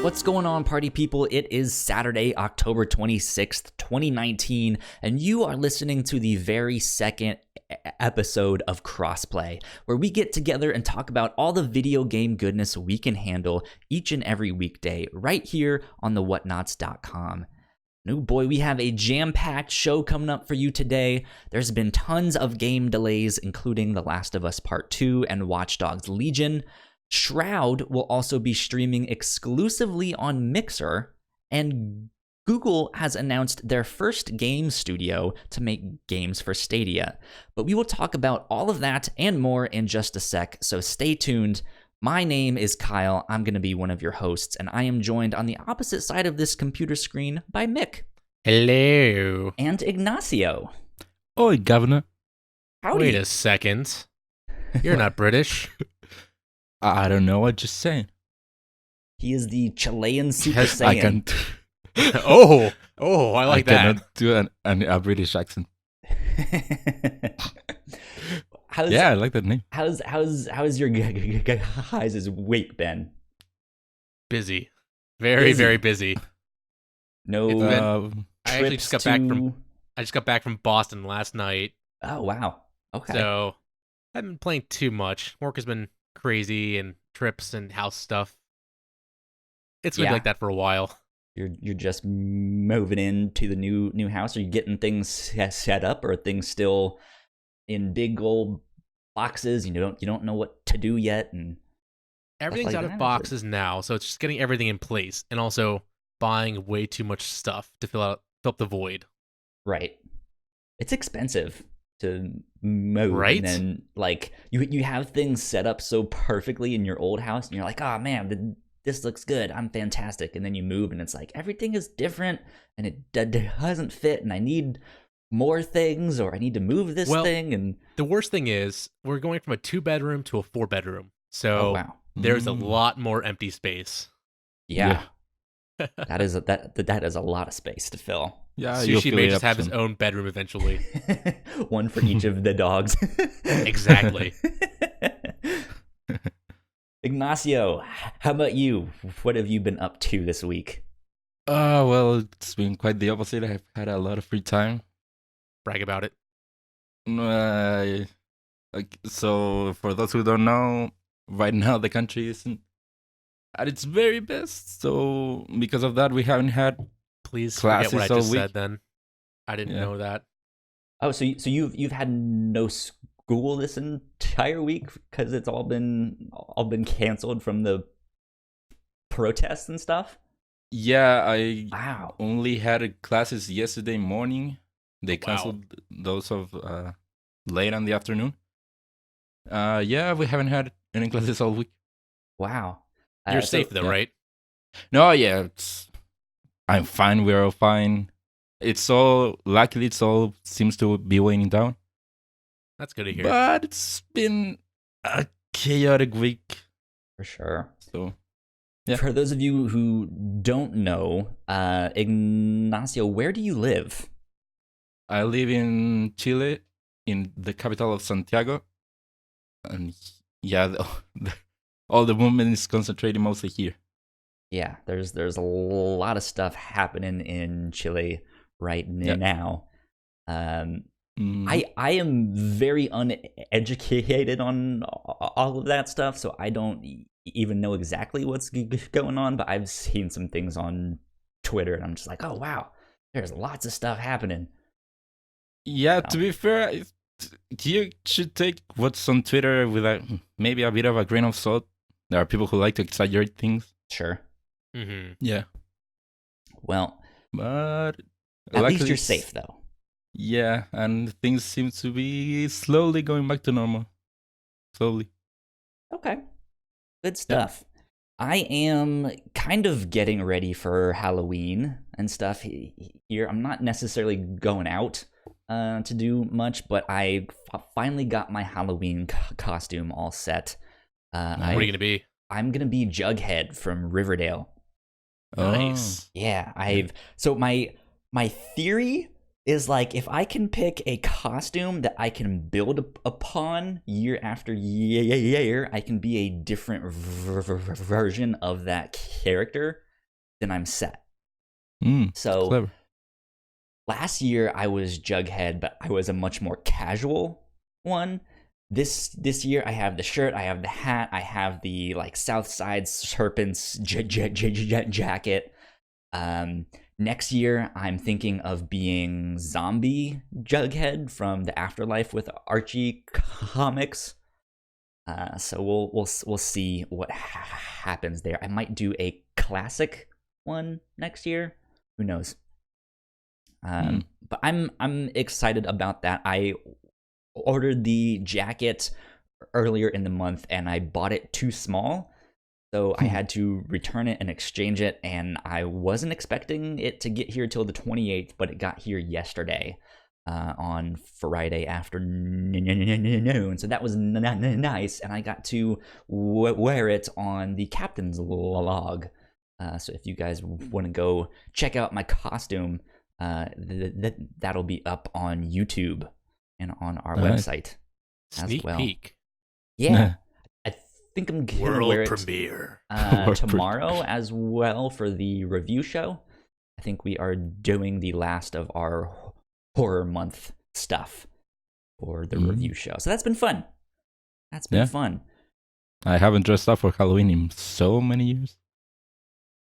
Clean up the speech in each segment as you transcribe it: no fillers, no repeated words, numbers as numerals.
What's going on, party people? It is Saturday, October 26th, 2019, and you are listening to the very second episode of Crossplay, where we get together and talk about all the video game goodness we can handle each and every weekday right here on the Whatnauts.com. Oh boy, we have a jam-packed show coming up for you today. There's been tons of game delays, including The Last of Us Part 2 and Watchdogs Legion. Shroud will also be streaming exclusively on Mixer, and Google has announced their first game studio to make games for Stadia. But we will talk about all of that and more in just a sec, so stay tuned. My name is Kyle. I'm going to be one of your hosts, and I am joined on the opposite side of this computer screen by Mick. Hello. And Ignacio. Oi, Governor. Howdy. Wait a second. You're not British. I don't know what you're saying. He is the Chilean Super Yes, Saiyan. I can. I like that. Cannot do a British accent. Yeah, I like that name. How's your guys' week been? Busy. Very busy. No I actually just got back from Boston last night. Oh wow. Okay. So I haven't been playing too much. Work has been crazy and trips and house stuff. It's been like that for a while. You're just moving into the new house. Are you getting things set up, or are things still in big old boxes? You don't know what to do yet, and Everything's out of boxes now, so it's just getting everything in place, and also buying way too much stuff to fill up the void. Right. It's expensive to move, right? And then like you have things set up so perfectly in your old house, and you're like, oh man, this looks good, I'm fantastic. And then you move, and it's like everything is different, and it doesn't fit, and I need more things, or I need to move this thing. And the worst thing is we're going from a 2-bedroom to a 4-bedroom, so there's a lot more empty space. Yeah. that is a lot of space to fill. Yeah, Sushi may just have his own bedroom eventually. One for each of the dogs. Exactly. Ignacio, how about you? What have you been up to this week? Well, it's been quite the opposite. I've had a lot of free time. Brag about it. So, for those who don't know, right now the country isn't at its very best. So, because of that, we haven't had Please classes forget what I just all week. said then. I didn't know that. Oh, so you've had no school this entire week because it's all been canceled from the protests and stuff? Yeah, I only had classes yesterday morning. They canceled those of late in the afternoon. Yeah, we haven't had any classes all week. Wow. You're safe though, right? No, yeah, I'm fine. We're all fine. Luckily, it all seems to be waning down. That's good to hear. But it's been a chaotic week. For sure. So, yeah. For those of you who don't know, Ignacio, where do you live? I live in Chile, in the capital of Santiago. And yeah, all the movement is concentrated mostly here. Yeah, there's a lot of stuff happening in Chile right now. I am very uneducated on all of that stuff, so I don't even know exactly what's going on, but I've seen some things on Twitter, and I'm just like, oh wow, there's lots of stuff happening. Yeah, to be fair, you should take what's on Twitter with maybe a bit of a grain of salt. There are people who like to exaggerate things. Sure. Mm-hmm. Yeah. Well, but at least you're safe, though. Yeah, and things seem to be slowly going back to normal. Slowly. Okay. Good stuff. Yeah. I am kind of getting ready for Halloween and stuff here. I'm not necessarily going out to do much, but I finally got my Halloween costume all set. What are you going to be? I'm going to be Jughead from Riverdale. Nice. Yeah, so my theory is like if I can pick a costume that I can build upon year after year, I can be a different version of that character then I'm set. So clever. Last year I was Jughead, but I was a much more casual one. This year I have the shirt, I have the hat, I have the like Southside Serpents jacket. Next year I'm thinking of being zombie Jughead from the Afterlife with Archie comics. So we'll see what happens there. I might do a classic one next year. Who knows? But I'm excited about that. I ordered the jacket earlier in the month and I bought it too small. So I had to return it and exchange it, and I wasn't expecting it to get here till the 28th, but it got here yesterday on Friday afternoon. So that was nice, and I got to wear it on the captain's log. So if you guys want to go check out my costume, that'll be up on YouTube and on our website Sneak as well. Peek. Yeah. I think I'm gonna World wear it premiere tomorrow as well for the review show. I think we are doing the last of our horror month stuff for the review show. So that's been fun. That's been fun. I haven't dressed up for Halloween in so many years.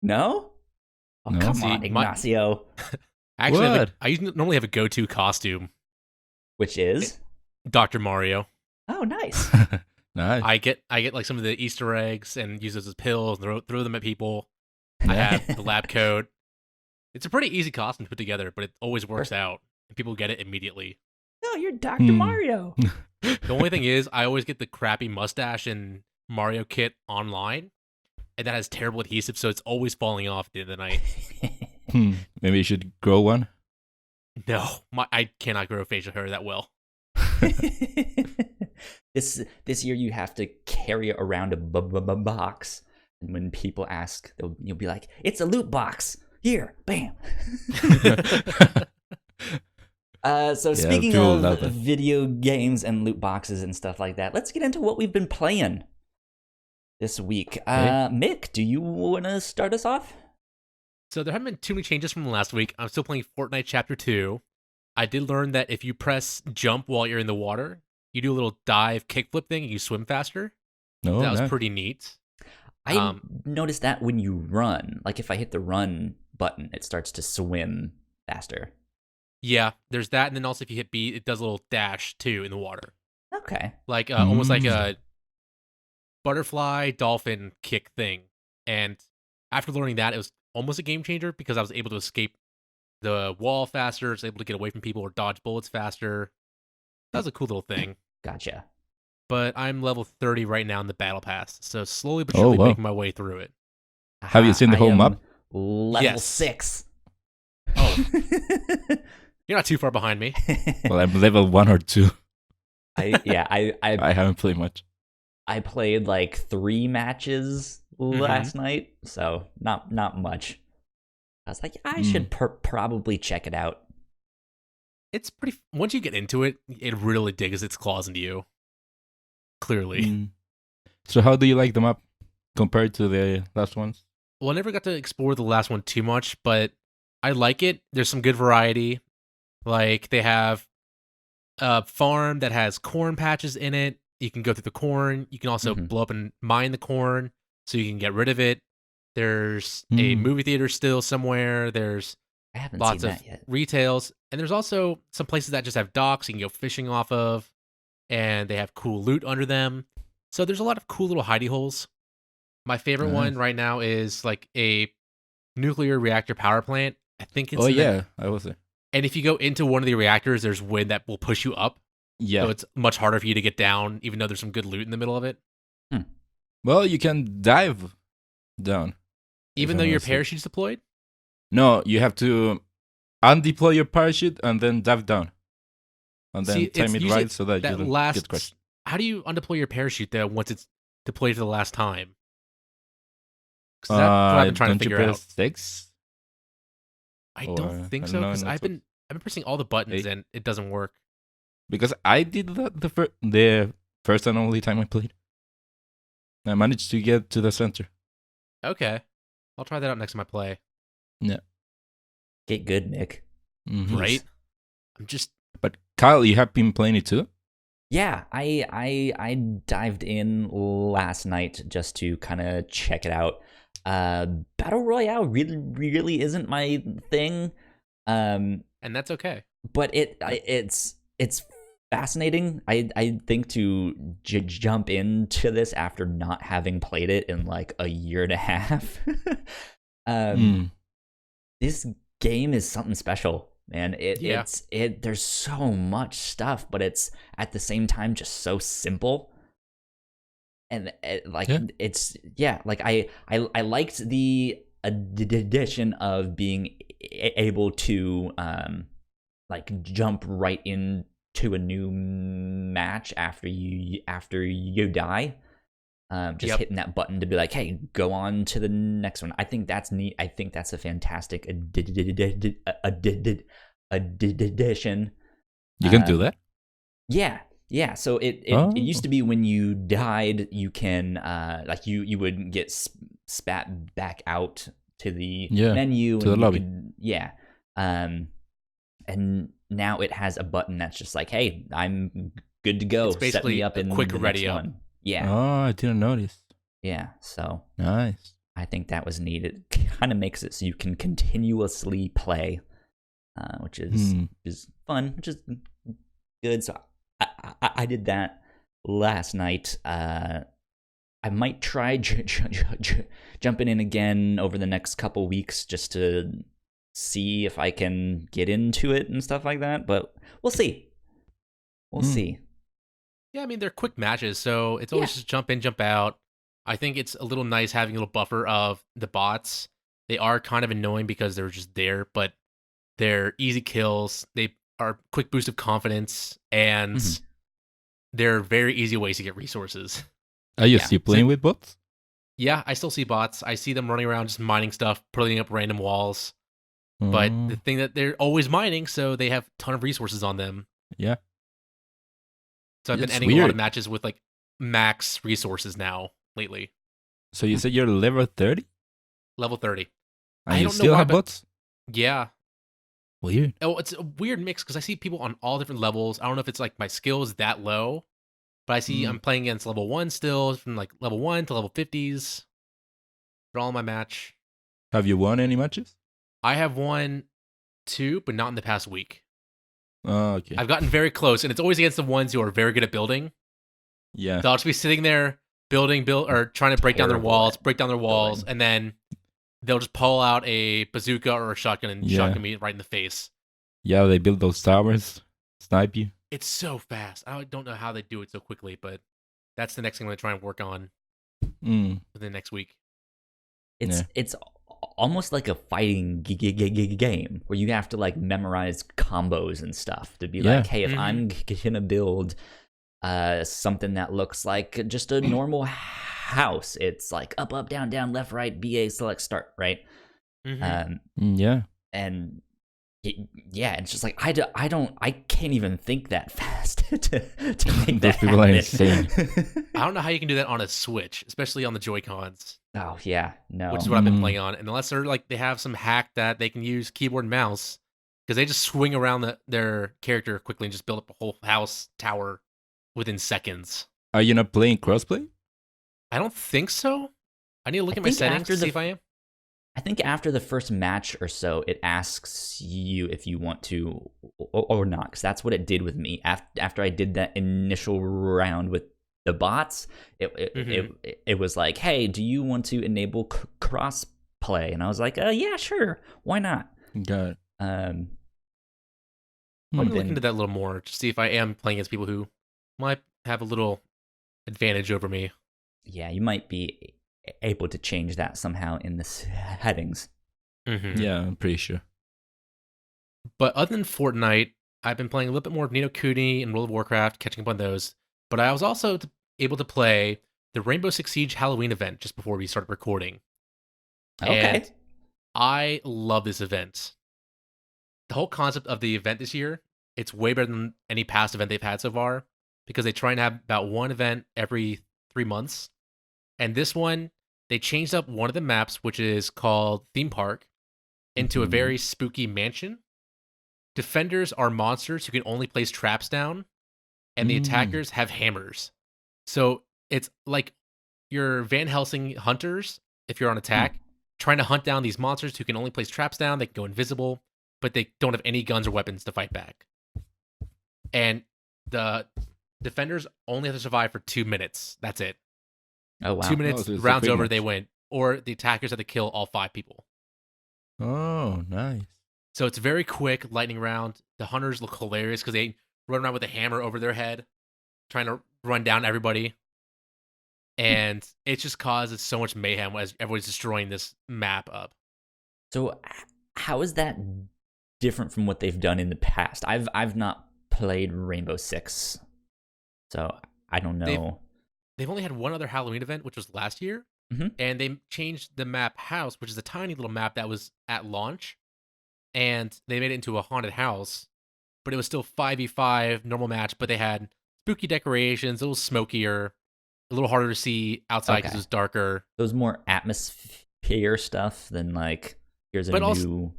No? Oh, No. come on, Ignacio. Actually, I normally have a go-to costume. Which is? Dr. Mario. Oh, nice. Nice. I get like some of the Easter eggs and use those as pills and throw them at people. I have the lab coat. It's a pretty easy costume to put together, but it always works out. And people get it immediately. No, you're Dr. Mario. The only thing is, I always get the crappy mustache and Mario kit online, and that has terrible adhesive, so it's always falling off at the end of the night. Maybe you should grow one. No, I cannot grow facial hair that well. This year you have to carry around a box, and when people ask, you'll be like, "It's a loot box. Here, bam." So speaking of video games and loot boxes and stuff like that, let's get into what we've been playing this week. Mick, do you want to start us off? So there haven't been too many changes from last week. I'm still playing Fortnite Chapter 2. I did learn that if you press jump while you're in the water, you do a little dive kickflip thing and you swim faster. No, that was pretty neat. I noticed that when you run, like if I hit the run button, it starts to swim faster. Yeah, there's that, and then also if you hit B, it does a little dash too in the water. Okay. Like almost like a butterfly dolphin kick thing. And after learning that, it was almost a game changer because I was able to escape the wall faster, I was able to get away from people or dodge bullets faster. That was a cool little thing. Gotcha. But I'm level 30 right now in the battle pass, so slowly but surely making my way through it. Have you seen the whole map? Level 6. Oh. You're not too far behind me. Well, I'm level 1 or 2. I haven't played much. I played like 3 matches last night, so not much. I was like, I should probably check it out. It's pretty. Once you get into it, it really digs its claws into you. Clearly. So how do you like the map compared to the last ones? Well, I never got to explore the last one too much, but I like it. There's some good variety. Like they have a farm that has corn patches in it. You can go through the corn. You can also blow up and mine the corn so you can get rid of it. There's a movie theater still somewhere. There's lots of retails. And there's also some places that just have docks you can go fishing off of. And they have cool loot under them. So there's a lot of cool little hidey holes. My favorite one right now is like a nuclear reactor power plant. I think it's I was there. And if you go into one of the reactors, there's wind that will push you up. Yeah. So it's much harder for you to get down, even though there's some good loot in the middle of it. Well, you can dive down. Even though your parachute's deployed? No, you have to undeploy your parachute and then dive down. And then time it right so that you don't get crushed. How do you undeploy your parachute though once it's deployed for the last time? Because that's what I've been trying to figure out. 6? I don't think so, because I've been pressing all the buttons and it doesn't work. Because I did that the first and only time I played. I managed to get to the center. Okay. I'll try that out next time I play. Yeah. Get good, Mick. Mm-hmm. Right? But Kyle, you have been playing it too? Yeah, I dived in last night just to kind of check it out. Battle Royale really isn't my thing. And that's okay. But it's fascinating. I think to jump into this after not having played it in like a year and a half. This game is something special, man. It's there's so much stuff, but it's at the same time just so simple. And it's I liked the addition of being able to like jump right into a new match after you die. Hitting that button to be like, hey, go on to the next one. I think that's neat. I think that's a fantastic addition. You can do that? Yeah. So it used to be when you died, you can like you would get spat back out to the menu to the lobby. And now it has a button that's just like, hey, I'm good to go. It's basically set me up in quick the ready next up. one. Yeah. Oh, I didn't notice. Yeah. So nice. I think that was neat. It kind of makes it so you can continuously play, which is fun, which is good. So I did that last night. I might try jumping in again over the next couple weeks just to see if I can get into it and stuff like that. But we'll see. We'll see. Yeah, I mean, they're quick matches, so it's always just jump in, jump out. I think it's a little nice having a little buffer of the bots. They are kind of annoying because they're just there, but they're easy kills. They are quick boost of confidence, and they're very easy ways to get resources. Are you still playing with bots? Yeah, I still see bots. I see them running around just mining stuff, putting up random walls. But the thing that they're always mining, so they have a ton of resources on them. Yeah. So I've been ending a lot of matches with like max resources now lately. So you said you're level 30? Level 30. And you still have bots? Yeah. Weird. Oh, it's a weird mix because I see people on all different levels. I don't know if it's like my skill is that low, but I see I'm playing against level 1 still, from like level 1 to level 50s. They're all in my match. Have you won any matches? I have won 2, but not in the past week. Oh, okay. I've gotten very close, and it's always against the ones who are very good at building. Yeah. So I'll just be sitting there building, or trying to break down their walls, and then they'll just pull out a bazooka or a shotgun and shotgun me right in the face. Yeah, they build those towers, snipe you. It's so fast. I don't know how they do it so quickly, but that's the next thing I'm going to try and work on for the next week. It's almost like a fighting game where you have to like memorize combos and stuff to be like, hey, if I'm gonna build something that looks like just a normal house, it's like up, down, left, right, BA, select, start, right? And it's just like I can't even think that fast to make that people are insane. I don't know how you can do that on a Switch, especially on the Joy-Cons. Oh yeah, no. Which is what I've been playing on, and unless they're like they have some hack that they can use keyboard and mouse, because they just swing around their character quickly and just build up a whole house tower within seconds. Are you not playing crossplay? I don't think so. I need to look at my settings to see if I am. I think after the first match or so, it asks you if you want to or not, because that's what it did with me. After I did that initial round with the bots, it was like, hey, do you want to enable crossplay? And I was like, yeah, sure, why not? Got it. I'm gonna look into that a little more to see if I am playing against people who might have a little advantage over me. Yeah, you might be able to change that somehow in the settings. Yeah, I'm pretty sure. But other than Fortnite, I've been playing a little bit more of Ni no Kuni and World of Warcraft, catching up on those. But I was also able to play the Rainbow Six Siege Halloween event just before we started recording. Okay. And I love this event. The whole concept of the event this year, it's way better than any past event they've had so far, because they try and have about one event every 3 months. And this one, they changed up one of the maps, which is called Theme Park, into a very spooky mansion. Defenders are monsters who can only place traps down, and the attackers have hammers. So it's like your Van Helsing hunters, if you're on attack, trying to hunt down these monsters who can only place traps down. They can go invisible, but they don't have any guns or weapons to fight back. And the defenders only have to survive for 2 minutes. That's it. Oh, wow. 2 minutes, so rounds over, much. they win. Or the attackers have to kill all 5 people. Oh, nice. So it's very quick, lightning round. The hunters look hilarious because they run around with a hammer over their head, trying to run down everybody. And it just causes so much mayhem as everybody's destroying this map up. So how is that different from what they've done in the past? I've not played Rainbow Six, so I don't know. They've only had one other Halloween event, which was last year, and they changed the map House, which is a tiny little map that was at launch, and they made it into a haunted house, but it was still 5v5 normal match, but they had spooky decorations, a little smokier, a little harder to see outside because it was darker. So it was more atmosphere stuff than like here's a new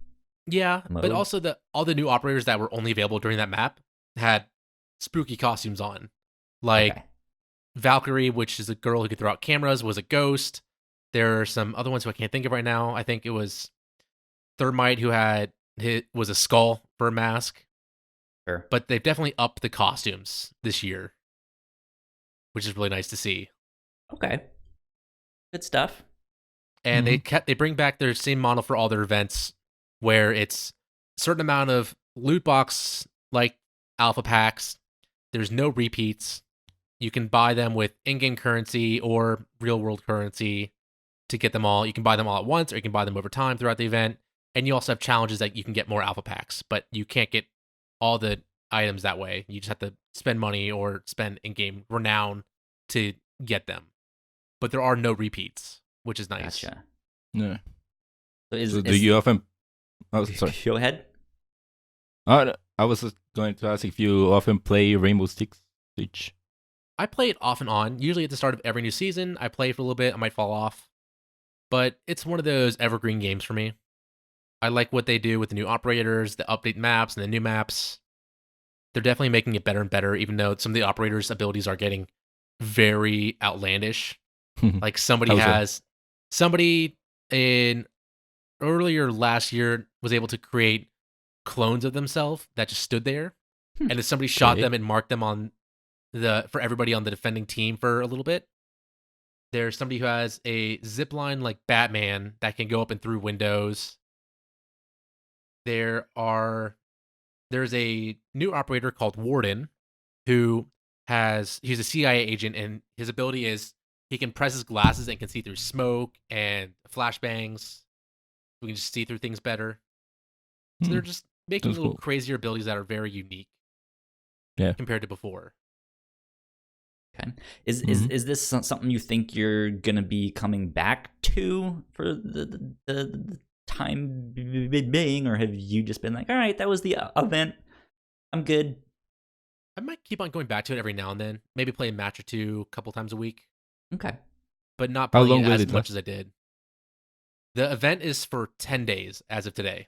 mode. But also all the new operators that were only available during that map had spooky costumes on. Like Valkyrie, which is a girl who could throw out cameras, was a ghost. There are some other ones who I can't think of right now. I think it was Thermite who was a skull for a mask. Sure. But they've definitely upped the costumes this year, which is really nice to see. Okay. Good stuff. And they bring back their same model for all their events, where it's a certain amount of loot box like alpha packs. There's no repeats. You can buy them with in-game currency or real-world currency to get them all. You can buy them all at once, or you can buy them over time throughout the event. And you also have challenges that you can get more alpha packs, but you can't get all the items that way. You just have to spend money or spend in-game renown to get them. But there are no repeats, which is nice. Gotcha. Yeah. So do you often... Oh, sorry. Go ahead. I was just going to ask if you often play Rainbow Six Siege. I play it off and on. Usually at the start of every new season, I play for a little bit. I might fall off. But it's one of those evergreen games for me. I like what they do with the new operators, the update maps, and the new maps. They're definitely making it better and better, even though some of the operators' abilities are getting very outlandish. Like somebody in earlier last year was able to create clones of themselves that just stood there. And if somebody shot them and marked them on for everybody on the defending team for a little bit, there's somebody who has a zip line like Batman that can go up and through windows. There's a new operator called Warden he's a CIA agent, and his ability is he can press his glasses and can see through smoke and flashbangs. We can just see through things better. So they're just making little crazier abilities that are very unique compared to before. Okay. Is this something you think you're gonna be coming back to for the time being, or have you just been like, all right, that was the event, I'm good? I might keep on going back to it every now and then. Maybe play a match or two a couple times a week. Okay. But not playing it as much as I did. The event is for 10 days as of today.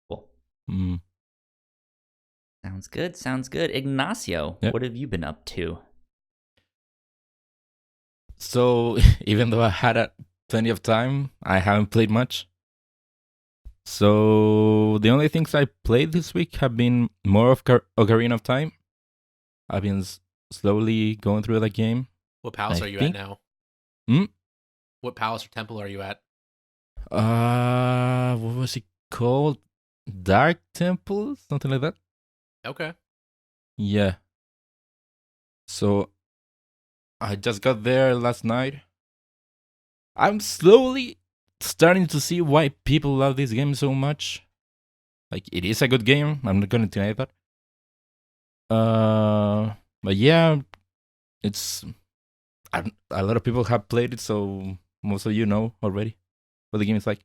Cool. Sounds good. Ignacio, what have you been up to? So, even though I had plenty of time, I haven't played much. So, the only things I played this week have been more of Ocarina of Time. I've been slowly going through the game. What palace are you at now? What palace or temple are you at? What was it called? Dark Temple? Something like that? Okay. Yeah. So, I just got there last night. I'm slowly starting to see why people love this game so much. Like, it is a good game. I'm not gonna deny that. But yeah, it's a lot of people have played it, so most of you know already what the game is like.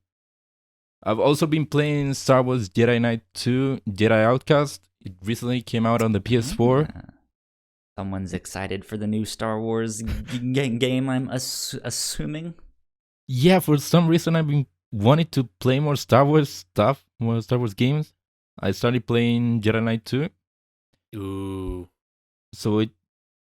I've also been playing Star Wars Jedi Knight 2 Jedi Outcast. It recently came out on the PS4. Someone's excited for the new Star Wars game, I'm assuming. Yeah, for some reason I've been wanting to play more Star Wars stuff, more Star Wars games. I started playing Jedi Knight 2. Ooh. So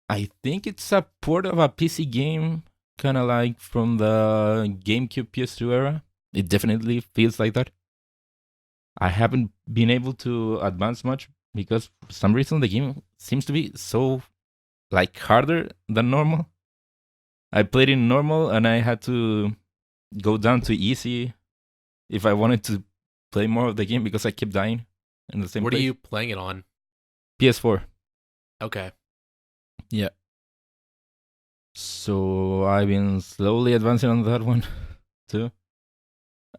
I think it's a port of a PC game, kind of like from the GameCube PS2 era. It definitely feels like that. I haven't been able to advance much because for some reason the game seems to be so like harder than normal. I played in normal and I had to go down to easy if I wanted to play more of the game because I kept dying in the same What place. are you playing it on? PS4. Okay. Yeah. So I've been slowly advancing on that one too.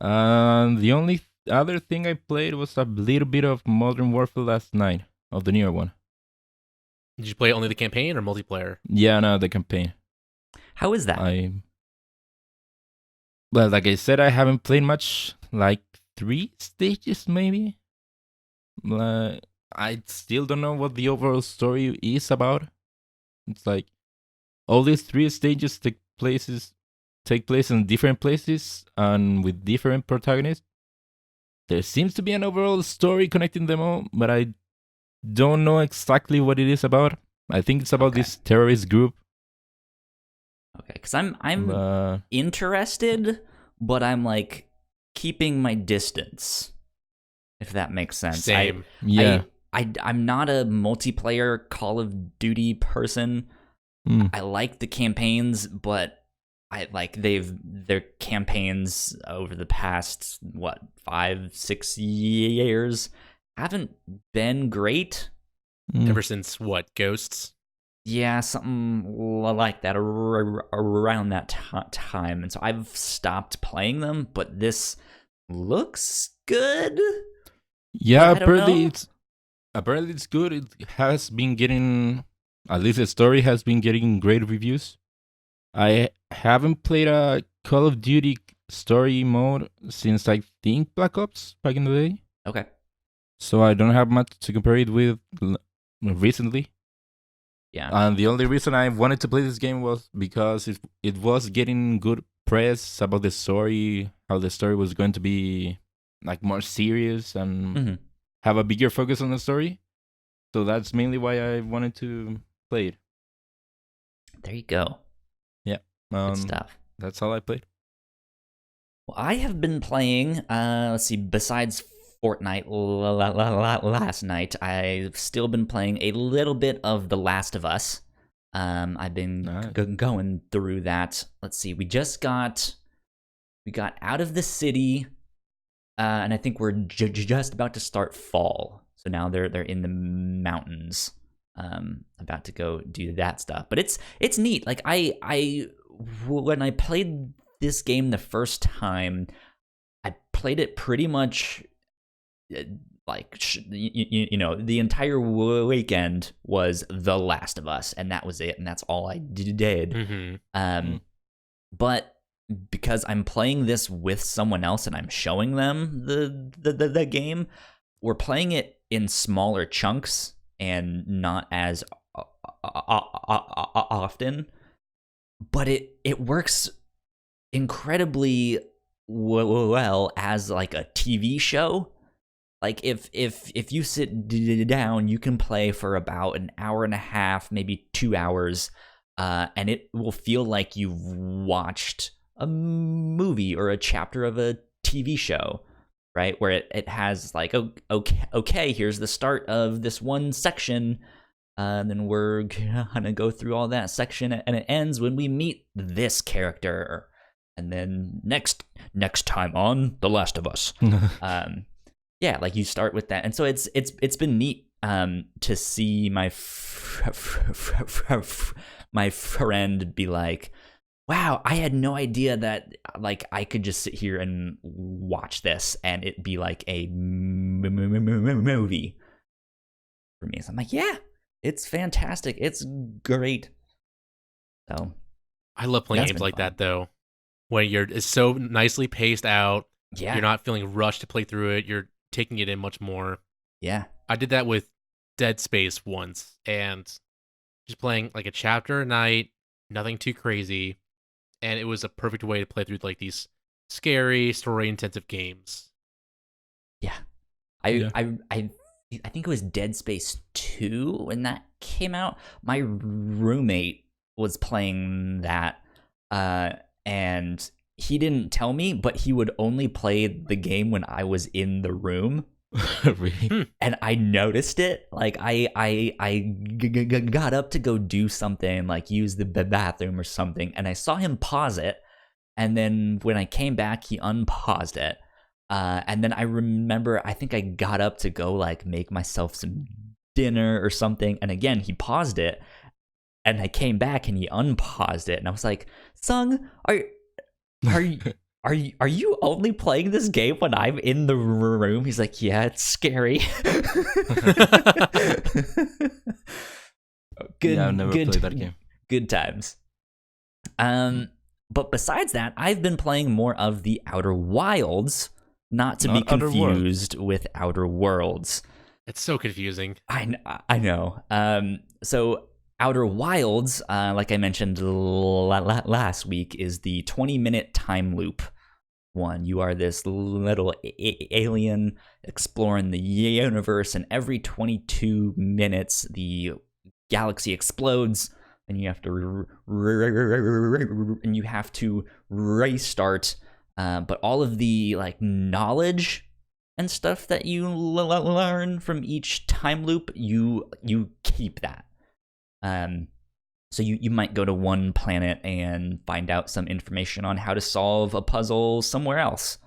The only other thing I played was a little bit of Modern Warfare last night, of the newer one. Did you play only the campaign or multiplayer? Yeah, no, the campaign. How is that? Well, like I said, I haven't played much. Like 3 stages, maybe. I still don't know what the overall story is about. It's like all these 3 stages take place in different places and with different protagonists. There seems to be an overall story connecting them all, but I don't know exactly what it is about. I think it's about this terrorist group. Okay, because I'm interested, but I'm like keeping my distance, if that makes sense. Same. I'm not a multiplayer Call of Duty person. I like the campaigns, but I like their campaigns over the past 5-6 years haven't been great. Ever since what, Ghosts? Yeah, something like that around that time. And so I've stopped playing them, but this looks good. Yeah, apparently it's good. It has been getting, at least the story has been getting great reviews. I haven't played a Call of Duty story mode since I think Black Ops back in the day. Okay. So I don't have much to compare it with recently. Yeah. And the only reason I wanted to play this game was because it was getting good press about the story, how the story was going to be like more serious and have a bigger focus on the story. So that's mainly why I wanted to play it. There you go. Yeah. Good stuff. That's all I played. Well, I have been playing, let's see, besides Fortnite last night, I've still been playing a little bit of The Last of Us. I've been going through that. Let's see, we got out of the city, and I think we're just about to start fall. So now they're in the mountains, about to go do that stuff. But it's neat. Like when I played this game the first time, I played it pretty much like the entire weekend was The Last of Us, and that was it, and that's all I did. But because I'm playing this with someone else and I'm showing them the game, we're playing it in smaller chunks and not as often, but it works incredibly well as like a TV show. Like if you sit down, you can play for about an hour and a half, maybe 2 hours, and it will feel like you've watched a movie or a chapter of a TV show, right? Where it has like, okay, here's the start of this one section, and then we're gonna go through all that section, and it ends when we meet this character, and then next time on The Last of Us. Yeah, like you start with that, and so it's been neat to see my my friend be like, wow, I had no idea that like I could just sit here and watch this and it be like a movie for me. So I'm like, yeah, it's fantastic, it's great. So I love playing games like that though, when it's so nicely paced out. Yeah, you're not feeling rushed to play through it. You're taking it in much more. Yeah, I did that with Dead Space once, and just playing like a chapter a night, nothing too crazy, and it was a perfect way to play through like these scary, story-intensive games. Yeah. I think it was Dead Space 2 when that came out. My roommate was playing that, and he didn't tell me, but he would only play the game when I was in the room. Really? And I noticed it. Like I got up to go do something, like use the bathroom or something, and I saw him pause it. And then when I came back, he unpaused it. And then I remember, I think I got up to go like make myself some dinner or something. And again, he paused it. And I came back and he unpaused it. And I was like, Sung, are you only playing this game when I'm in the room? He's like, yeah, it's scary. Good, yeah, I've never played that game. Good times. But besides that, I've been playing more of the Outer Wilds, not to be confused with Outer Worlds. It's so confusing. I know. So Outer Wilds, like I mentioned last week, is the 20-minute time loop one. You are this little alien exploring the universe, and every 22 minutes, the galaxy explodes, and you have to restart. But all of the like knowledge and stuff that you learn from each time loop, you keep that. So you might go to one planet and find out some information on how to solve a puzzle somewhere else.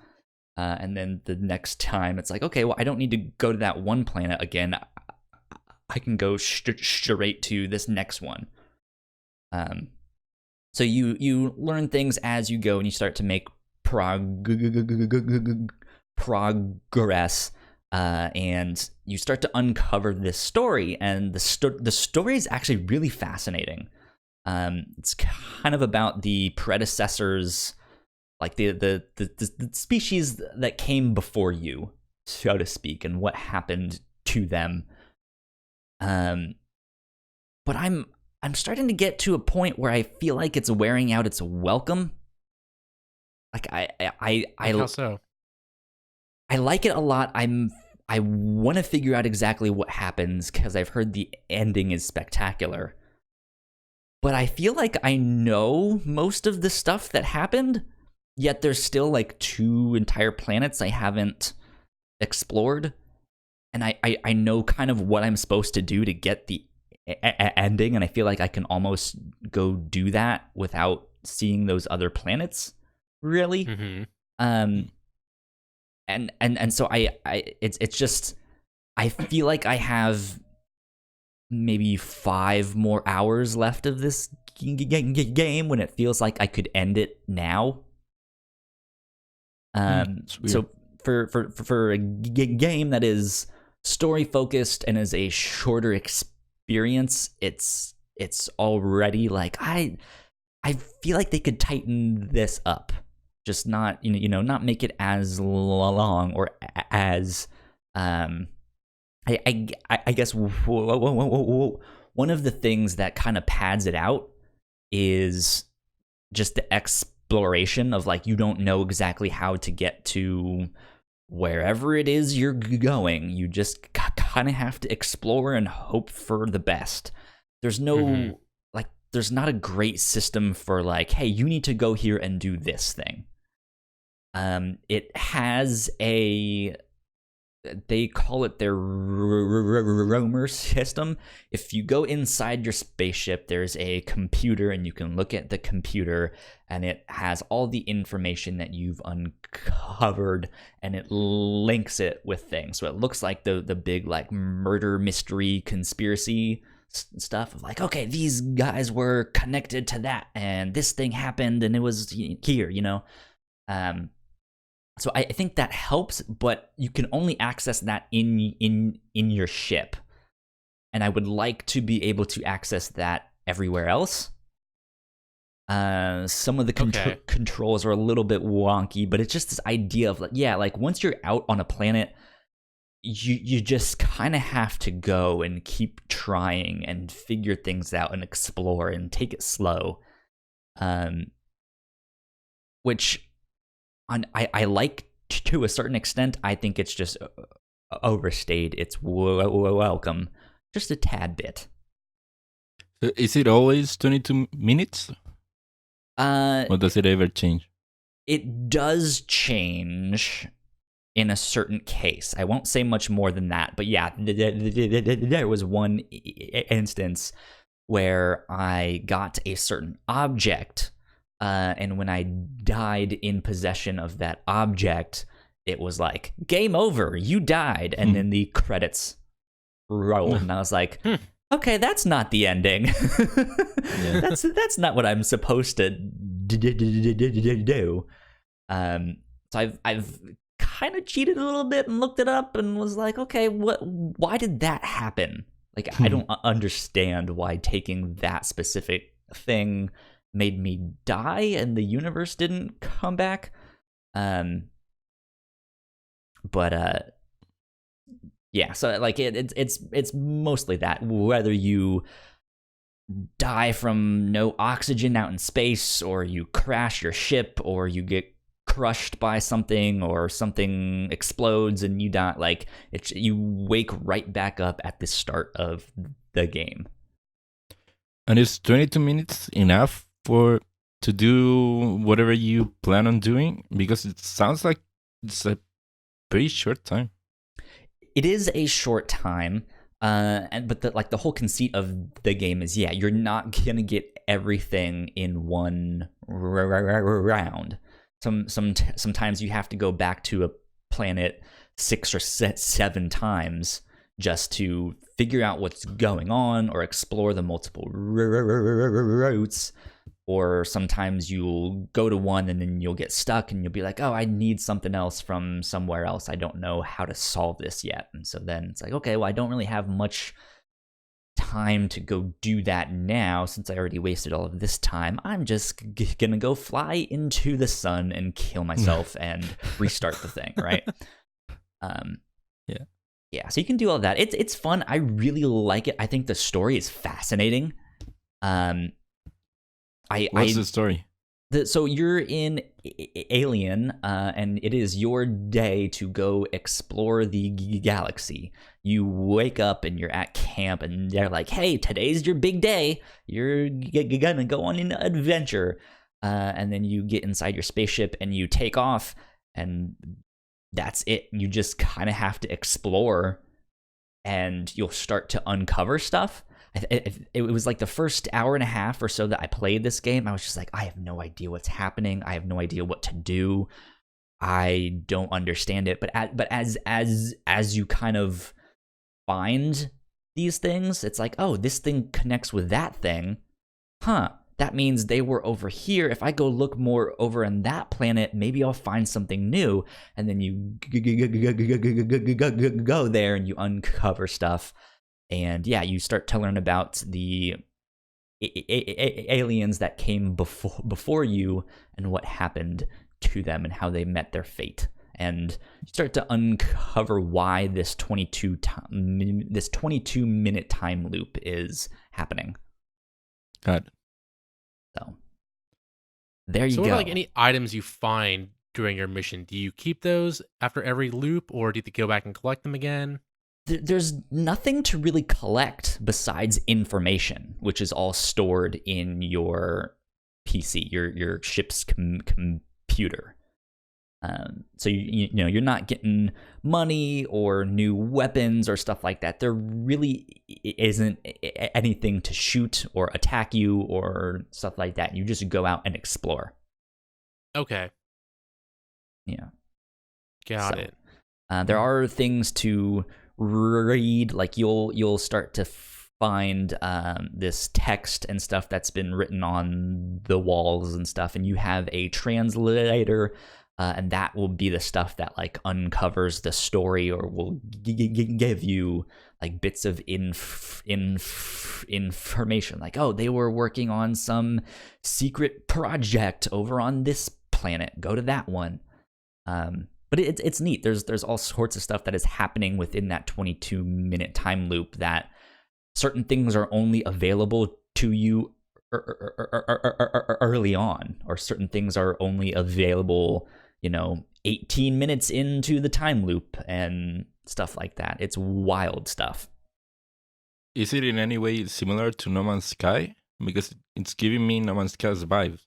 And then the next time it's like, okay, well, I don't need to go to that one planet again. I can go straight to this next one. So you learn things as you go, and you start to make progress. And you start to uncover this story, and the story is actually really fascinating. It's kind of about the predecessors, like the species that came before you, so to speak, and what happened to them. But I'm starting to get to a point where I feel like it's wearing out its welcome. Like How so? I like it a lot. I want to figure out exactly what happens because I've heard the ending is spectacular. But I feel like I know most of the stuff that happened, yet there's still like 2 entire planets I haven't explored. And I know kind of what I'm supposed to do to get the ending, and I feel like I can almost go do that without seeing those other planets, really. Mm-hmm. And so it's just, I feel like I have maybe 5 more hours left of this game when it feels like I could end it now. So for a game that is story focused and is a shorter experience, it's already like I feel like they could tighten this up. Just not, not make it as long or as, I guess one of the things that kind of pads it out is just the exploration of like, you don't know exactly how to get to wherever it is you're going. You just kind of have to explore and hope for the best. There's no, there's not a great system for like, hey, you need to go here and do this thing. It has they call it their roamer system. If you go inside your spaceship, there's a computer, and you can look at the computer, and it has all the information that you've uncovered, and it links it with things. So it looks like the big like murder mystery conspiracy stuff of like, okay, these guys were connected to that, and this thing happened, and it was here, So I think that helps, but you can only access that in your ship, and I would like to be able to access that everywhere else. Some of the controls are a little bit wonky, but it's just this idea of like once you're out on a planet, you just kind of have to go and keep trying and figure things out and explore and take it slow. which I like to a certain extent. I think it's just overstayed its welcome just a tad bit. So is it always 22 minutes? Or does it ever change? It does change in a certain case. I won't say much more than that, but yeah, there was one instance where I got a certain object, and when I died in possession of that object, it was like, game over, you died, and then the credits rolled, and I was like, okay, that's not the ending. That's not what I'm supposed to do. So I've kind of cheated a little bit and looked it up and was like, okay, why did that happen? Like, I don't understand why taking that specific thing made me die and the universe didn't come back. But yeah, so like it's mostly that, whether you die from no oxygen out in space, or you crash your ship, or you get crushed by something, or something explodes and you die, like you wake right back up at the start of the game. And is 22 minutes enough to do whatever you plan on doing? Because it sounds like it's a pretty short time. It is a short time, but the whole conceit of the game is, yeah, you're not gonna get everything in one round. Sometimes you have to go back to a planet 6 or 7 times just to figure out what's going on, or explore the multiple routes. Or sometimes you'll go to one and then you'll get stuck and you'll be like, oh, I need something else from somewhere else. I don't know how to solve this yet. And so then it's like, okay, well, I don't really have much time to go do that now since I already wasted all of this time. I'm just gonna go fly into the sun and kill myself and restart the thing, right? Yeah. So you can do all that. It's fun. I really like it. I think the story is fascinating. What's the story? So you're in Alien, and it is your day to go explore the galaxy. You wake up and you're at camp, and they're like, hey, today's your big day. You're gonna go on an adventure. And then you get inside your spaceship and you take off, and that's it. You just kind of have to explore, and you'll start to uncover stuff. It was like the first hour and a half or so that I played this game, I was just like, I have no idea what's happening. I have no idea what to do. I don't understand it. But as you kind of find these things, it's like, oh, this thing connects with that thing. Huh. That means they were over here. If I go look more over on that planet, maybe I'll find something new. And then you go there and you uncover stuff. And yeah, you start to learn about the aliens that came before you and what happened to them and how they met their fate. And you start to uncover why this 22-minute time loop is happening. Got it. So there you go. So what about, like, any items you find during your mission? Do you keep those after every loop, or do you have to go back and collect them again? There's nothing to really collect besides information, which is all stored in your PC, your ship's computer. So you're not getting money or new weapons or stuff like that. There really isn't anything to shoot or attack you or stuff like that. You just go out and explore. Okay. Yeah. Got it. There are things to read, like you'll start to find this text and stuff that's been written on the walls and stuff, and you have a translator, and that will be the stuff that like uncovers the story, or will give you like bits of information, like, oh, they were working on some secret project over on this planet, go to that one. But it's neat. There's all sorts of stuff that is happening within that 22-minute time loop, that certain things are only available to you early on, or certain things are only available, 18 minutes into the time loop and stuff like that. It's wild stuff. Is it in any way similar to No Man's Sky? Because it's giving me No Man's Sky's vibes.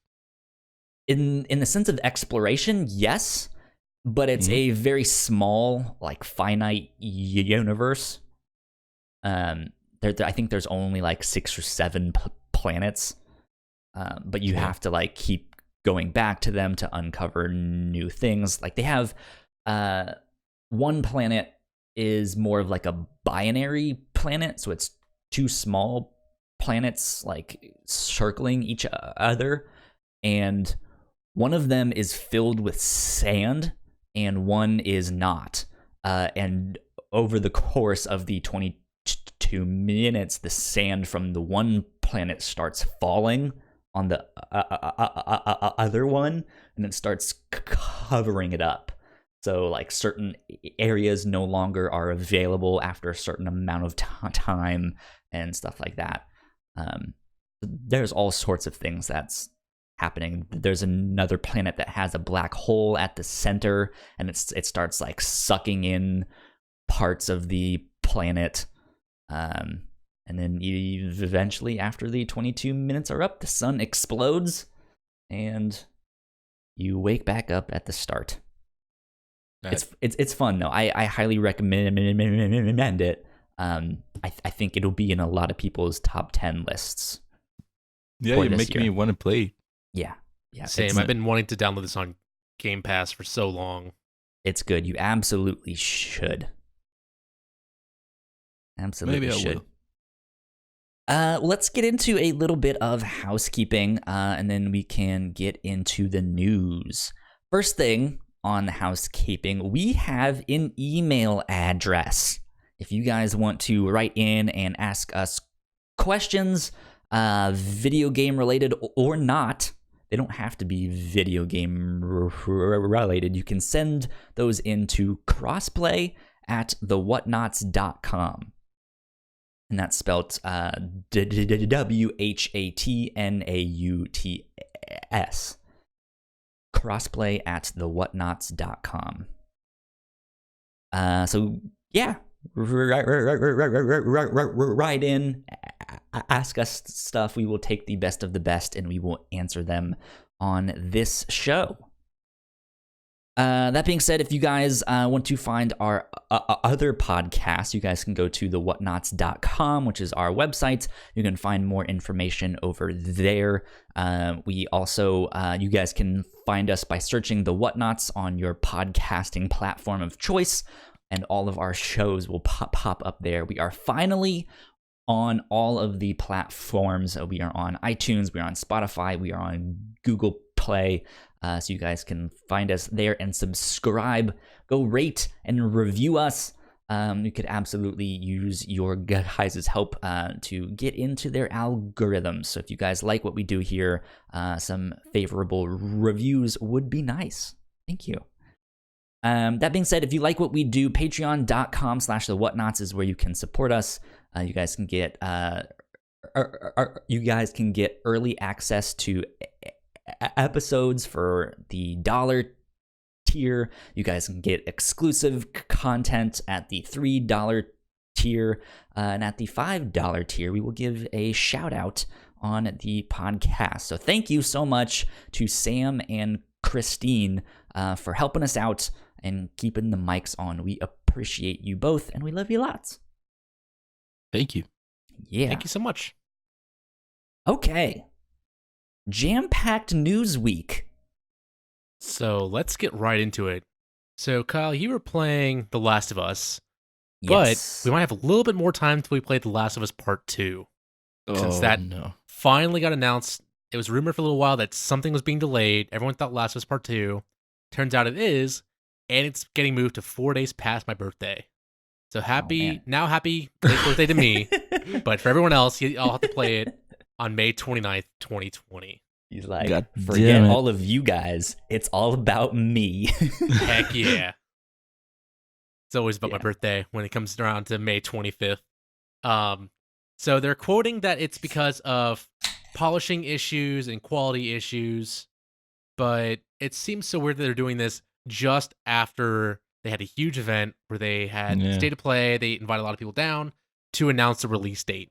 In the sense of exploration, yes, but it's a very small, like finite universe. I think there's only like 6 or 7 planets, but you have to like keep going back to them to uncover new things. Like they have one planet is more of like a binary planet, so it's 2 small planets like circling each other, and one of them is filled with sand and one is not. And over the course of the 22 minutes, the sand from the one planet starts falling on the other one, and it starts covering it up. So, like, certain areas no longer are available after a certain amount of time and stuff like that. There's all sorts of things that's happening. There's another planet that has a black hole at the center, and it starts like sucking in parts of the planet. And then eventually, after the 22 minutes are up, the sun explodes, and you wake back up at the start. It's fun though. I highly recommend it. I think it'll be in a lot of people's top 10 lists. Yeah, you make me want to play. Yeah. Same. I've been wanting to download this on Game Pass for so long. It's good. You absolutely should. Absolutely Maybe I should. will. Let's get into a little bit of housekeeping, and then we can get into the news. First thing on housekeeping, we have an email address. If you guys want to write in and ask us questions, video game related or not, they don't have to be video game related. You can send those into Crossplay at thewhatnauts.com. And that's spelled WHATNAUTS. Crossplay at thewhatnauts.com. So, yeah. Write in, ask us stuff. We will take the best of the best, and we will answer them on this show. That being said, if you guys want to find our other podcasts, you guys can go to thewhatnauts.com, which is our website. You can find more information over there. We also, you guys can find us by searching The Whatnauts on your podcasting platform of choice, and all of our shows will pop up there. We are finally on all of the platforms. We are on iTunes, we are on Spotify, we are on Google Play. So you guys can find us there and subscribe. Go rate and review us. We could absolutely use your guys' help to get into their algorithms. So if you guys like what we do here, some favorable reviews would be nice. Thank you. That being said, if you like what we do, patreon.com/thewhatnauts is where you can support us. You guys can get early access to episodes for the $1 tier. You guys can get exclusive content at the $3 tier, and at the $5 tier we will give a shout out on the podcast. So thank you so much to Sam and Christine for helping us out and keeping the mics on. We appreciate you both, and we love you lots. Thank you. Yeah. Thank you so much. Okay. Jam-packed news week. So let's get right into it. So Kyle, you were playing The Last of Us, Yes. but we might have a little bit more time until we play The Last of Us Part 2. Since that finally got announced, it was rumored for a little while that something was being delayed. Everyone thought Last of Us Part 2. Turns out it is, and it's getting moved to 4 days past my birthday. So happy late birthday to me, but for everyone else, I'll have to play it on May 29th, 2020. He's like, forget all of you guys. It's all about me. Heck yeah. It's always about my birthday when it comes around to May 25th. So they're quoting that it's because of polishing issues and quality issues, but it seems so weird that they're doing this just after they had a huge event where they had state of play. They invited a lot of people down to announce the release date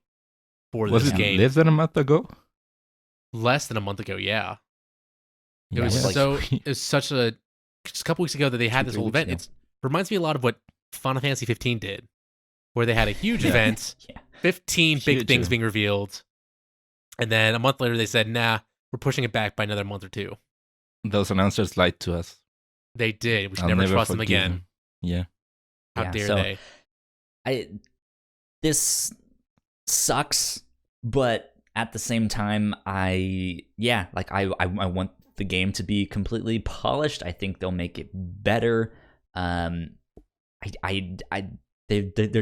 for this game. Less than a month ago? Less than a month ago, yeah. It Yeah, was like it was just a couple weeks ago that they had this whole event. It reminds me a lot of what Final Fantasy 15 did, where they had a huge event, 15 big things being revealed, and then a month later they said, nah, we're pushing it back by another month or two. Those announcers lied to us. They did. We should never trust them again. Yeah. How dare they? This sucks, but at the same time, I want the game to be completely polished. I think they'll make it better. They're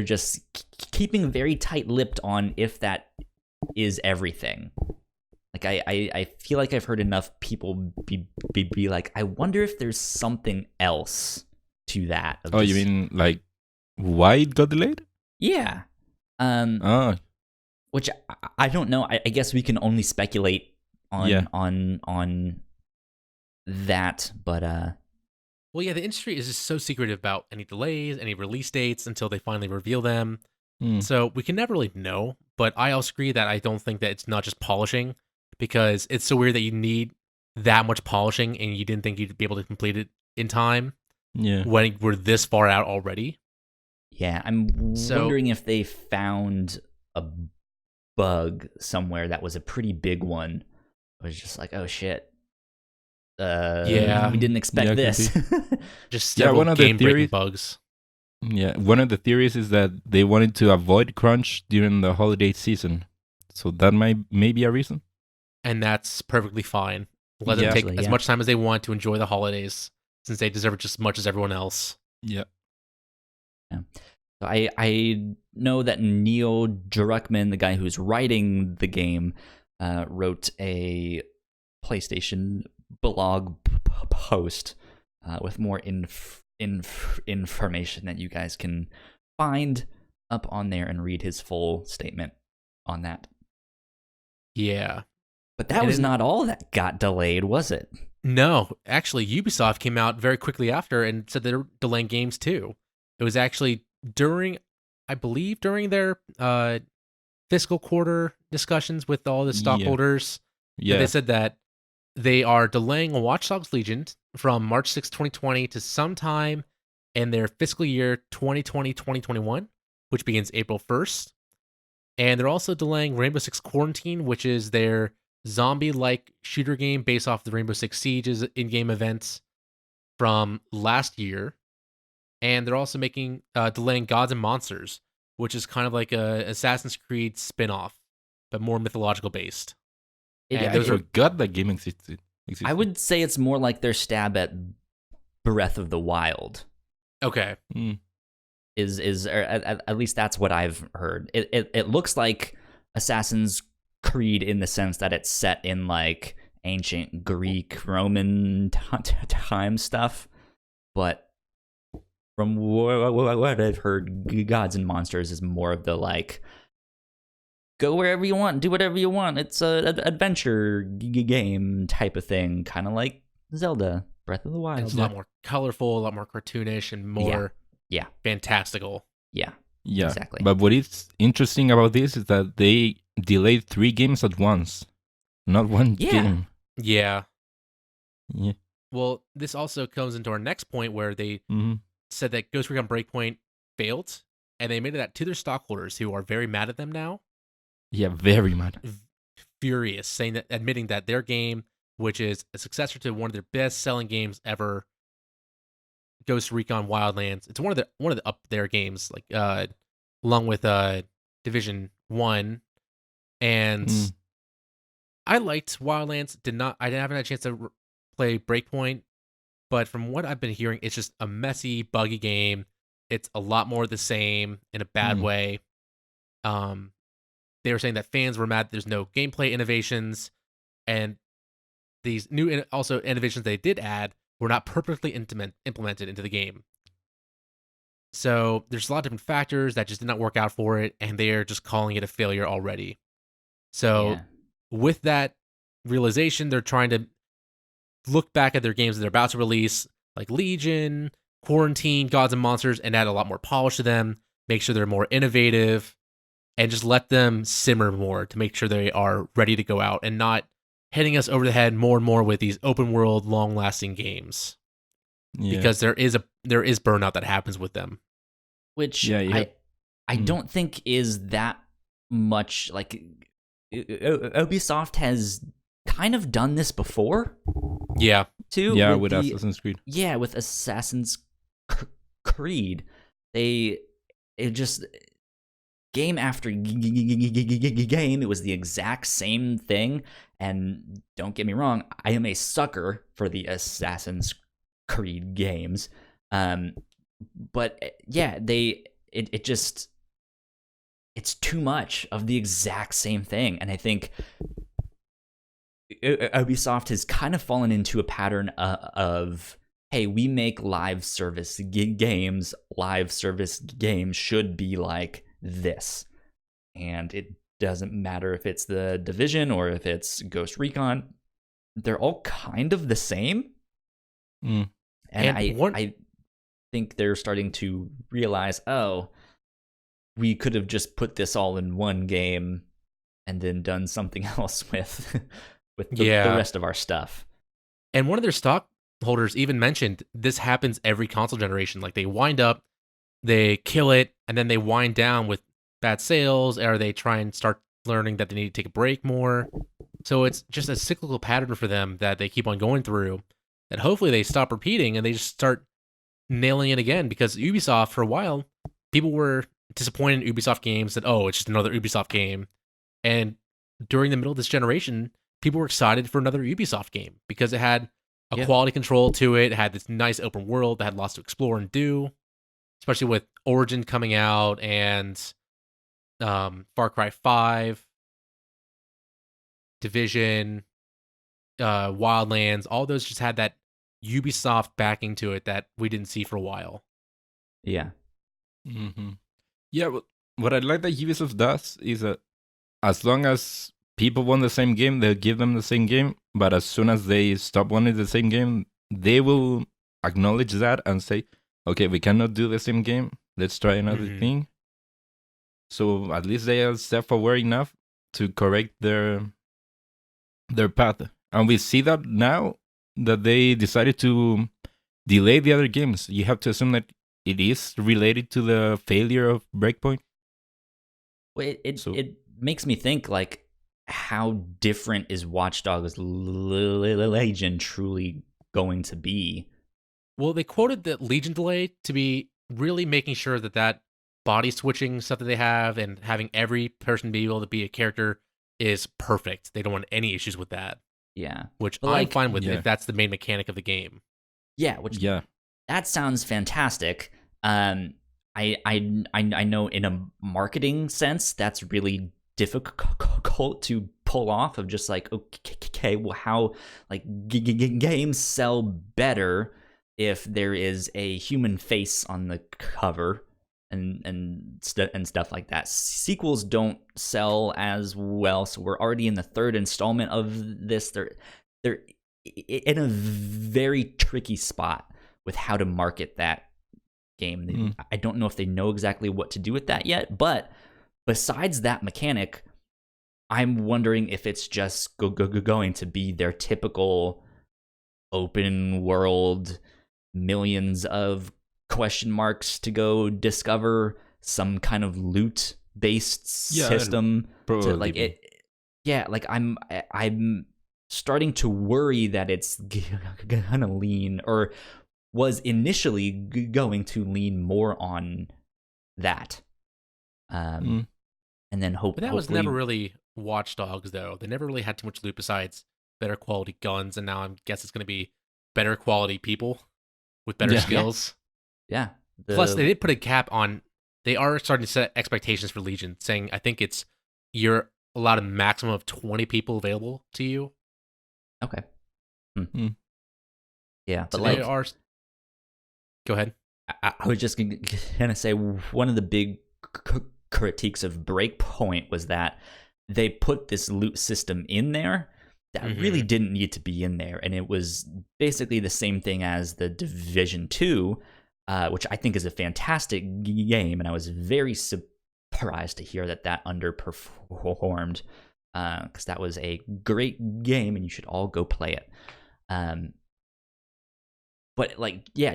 just keeping very tight-lipped on if that is everything. Like I feel like I've heard enough people be like, I wonder if there's something else to that. Oh, you mean like why it got delayed? Yeah. Which I don't know. I guess we can only speculate on that, but well, yeah, the industry is just so secretive about any delays, any release dates until they finally reveal them. So we can never really know. But I also agree that I don't think that it's not just polishing, because it's so weird that you need that much polishing and you didn't think you'd be able to complete it in time. Yeah. When we're this far out already. Yeah, I'm wondering if they found a bug somewhere that was a pretty big one. It was just like, oh shit. We didn't expect this. Just several game-breaking bugs. Yeah, one of the theories is that they wanted to avoid crunch during the holiday season. So that may be a reason. And that's perfectly fine. Let them take as much time as they want to enjoy the holidays, since they deserve it just as much as everyone else. Yeah. So I know that Neil Druckmann, the guy who's writing the game, wrote a PlayStation blog post with more information that you guys can find up on there and read his full statement on that. Yeah. But that was not all that got delayed, was it? No. Actually, Ubisoft came out very quickly after and said they're delaying games too. It was actually during their fiscal quarter discussions with all the stockholders. Yeah. They said that they are delaying Watchdogs Legion from March 6, 2020 to sometime in their fiscal year 2020-2021, which begins April 1st. And they're also delaying Rainbow Six Quarantine, which is their zombie-like shooter game based off the Rainbow Six Siege's in-game events from last year. And they're also delaying Gods and Monsters, which is kind of like a Assassin's Creed spin-off, but more mythological based. I forgot that game existed. I would say it's more like their stab at Breath of the Wild. Okay. Or at least that's what I've heard. It looks like Assassin's Creed in the sense that it's set in like ancient Greek, Roman time stuff, but from what I've heard, Gods and Monsters is more of the like, go wherever you want, do whatever you want. It's an adventure game type of thing, kind of like Zelda, Breath of the Wild. It's a lot more colorful, a lot more cartoonish, and more fantastical. Yeah, exactly. But what is interesting about this is that they delayed 3 games at once, not one game. Yeah. Well, this also comes into our next point where they said that Ghost Recon Breakpoint failed, and they made it to their stockholders, who are very mad at them now. Yeah, very mad. Furious, admitting that their game, which is a successor to one of their best-selling games ever, Ghost Recon Wildlands. It's one of the up there games, like along with Division 1, and I liked Wildlands. I haven't had a chance to play Breakpoint, but from what I've been hearing, it's just a messy, buggy game. It's a lot more the same in a bad way. They were saying that fans were mad there's no gameplay innovations, and these new innovations they did add were not perfectly implemented into the game. So there's a lot of different factors that just did not work out for it, and they are just calling it a failure already. So with that realization, they're trying to look back at their games that they're about to release, like Legion, Quarantine, Gods and Monsters, and add a lot more polish to them, make sure they're more innovative, and just let them simmer more to make sure they are ready to go out and not hitting us over the head more and more with these open world, long lasting games. Yeah. Because there is burnout that happens with them. Which I don't think is that much. Like, Ubisoft has kind of done this before. Yeah. Too. Yeah, with Assassin's Creed. Yeah, with Assassin's Creed. It just, game after game, it was the exact same thing. And don't get me wrong, I am a sucker for the Assassin's Creed games. But yeah, it's too much of the exact same thing. And I think Ubisoft has kind of fallen into a pattern of, hey, we make live service games. Live service games should be like this. And it doesn't matter if it's The Division or if it's Ghost Recon. They're all kind of the same. And I think they're starting to realize, oh, we could have just put this all in one game and then done something else with the rest of our stuff. And one of their stockholders even mentioned this happens every console generation. Like, they wind up, they kill it, and then they wind down with bad sales, or they try and start learning that they need to take a break more. So it's just a cyclical pattern for them that they keep on going through, that hopefully they stop repeating and they just start nailing it again. Because Ubisoft, for a while, people were disappointed in Ubisoft games, that, oh, it's just another Ubisoft game. And during the middle of this generation, people were excited for another Ubisoft game because it had a quality control to it. It had this nice open world that had lots to explore and do, especially with Origin coming out and Far Cry 5, Division, Wildlands. All those just had that Ubisoft backing to it that we didn't see for a while. Yeah. Mm-hmm. Yeah, but what I like that Ubisoft does is that as long as people want the same game, they'll give them the same game. But as soon as they stop wanting the same game, they will acknowledge that and say, okay, we cannot do the same game. Let's try another thing. So at least they are self-aware enough to correct their path. And we see that now that they decided to delay the other games. You have to assume that it is related to the failure of Breakpoint. Well, it makes me think, like, how different is Watchdogs Legion truly going to be? Well, they quoted the Legion delay to be really making sure that body switching stuff that they have and having every person be able to be a character is perfect. They don't want any issues with that. Yeah. Which I'm fine with if that's the main mechanic of the game. Yeah, that sounds fantastic. I know in a marketing sense that's really difficult to pull off, of just like, okay, well, how, like, games sell better if there is a human face on the cover and stuff like that. Sequels don't sell as well, so we're already in the third installment of this. They're in a very tricky spot with how to market that game. I don't know if they know exactly what to do with that yet, but besides that mechanic, I'm wondering if it's just going to be their typical open world, millions of question marks to go discover, some kind of loot based system to, like, it. Yeah, like, I'm starting to worry that it's gonna lean, or was initially going to lean more on that. And then But that was never really Watchdogs, though. They never really had too much loot besides better quality guns, and now I guess it's going to be better quality people with better skills. Yeah. Plus, they did put a cap on. They are starting to set expectations for Legion, saying, I think you're allowed a maximum of 20 people available to you. Okay. Yeah, but so like, they are. Go ahead. I was just gonna say, one of the big critiques of Breakpoint was that they put this loot system in there that really didn't need to be in there, and it was basically the same thing as the Division 2, which I think is a fantastic game, and I was very surprised to hear that underperformed, because that was a great game, and you should all go play it. But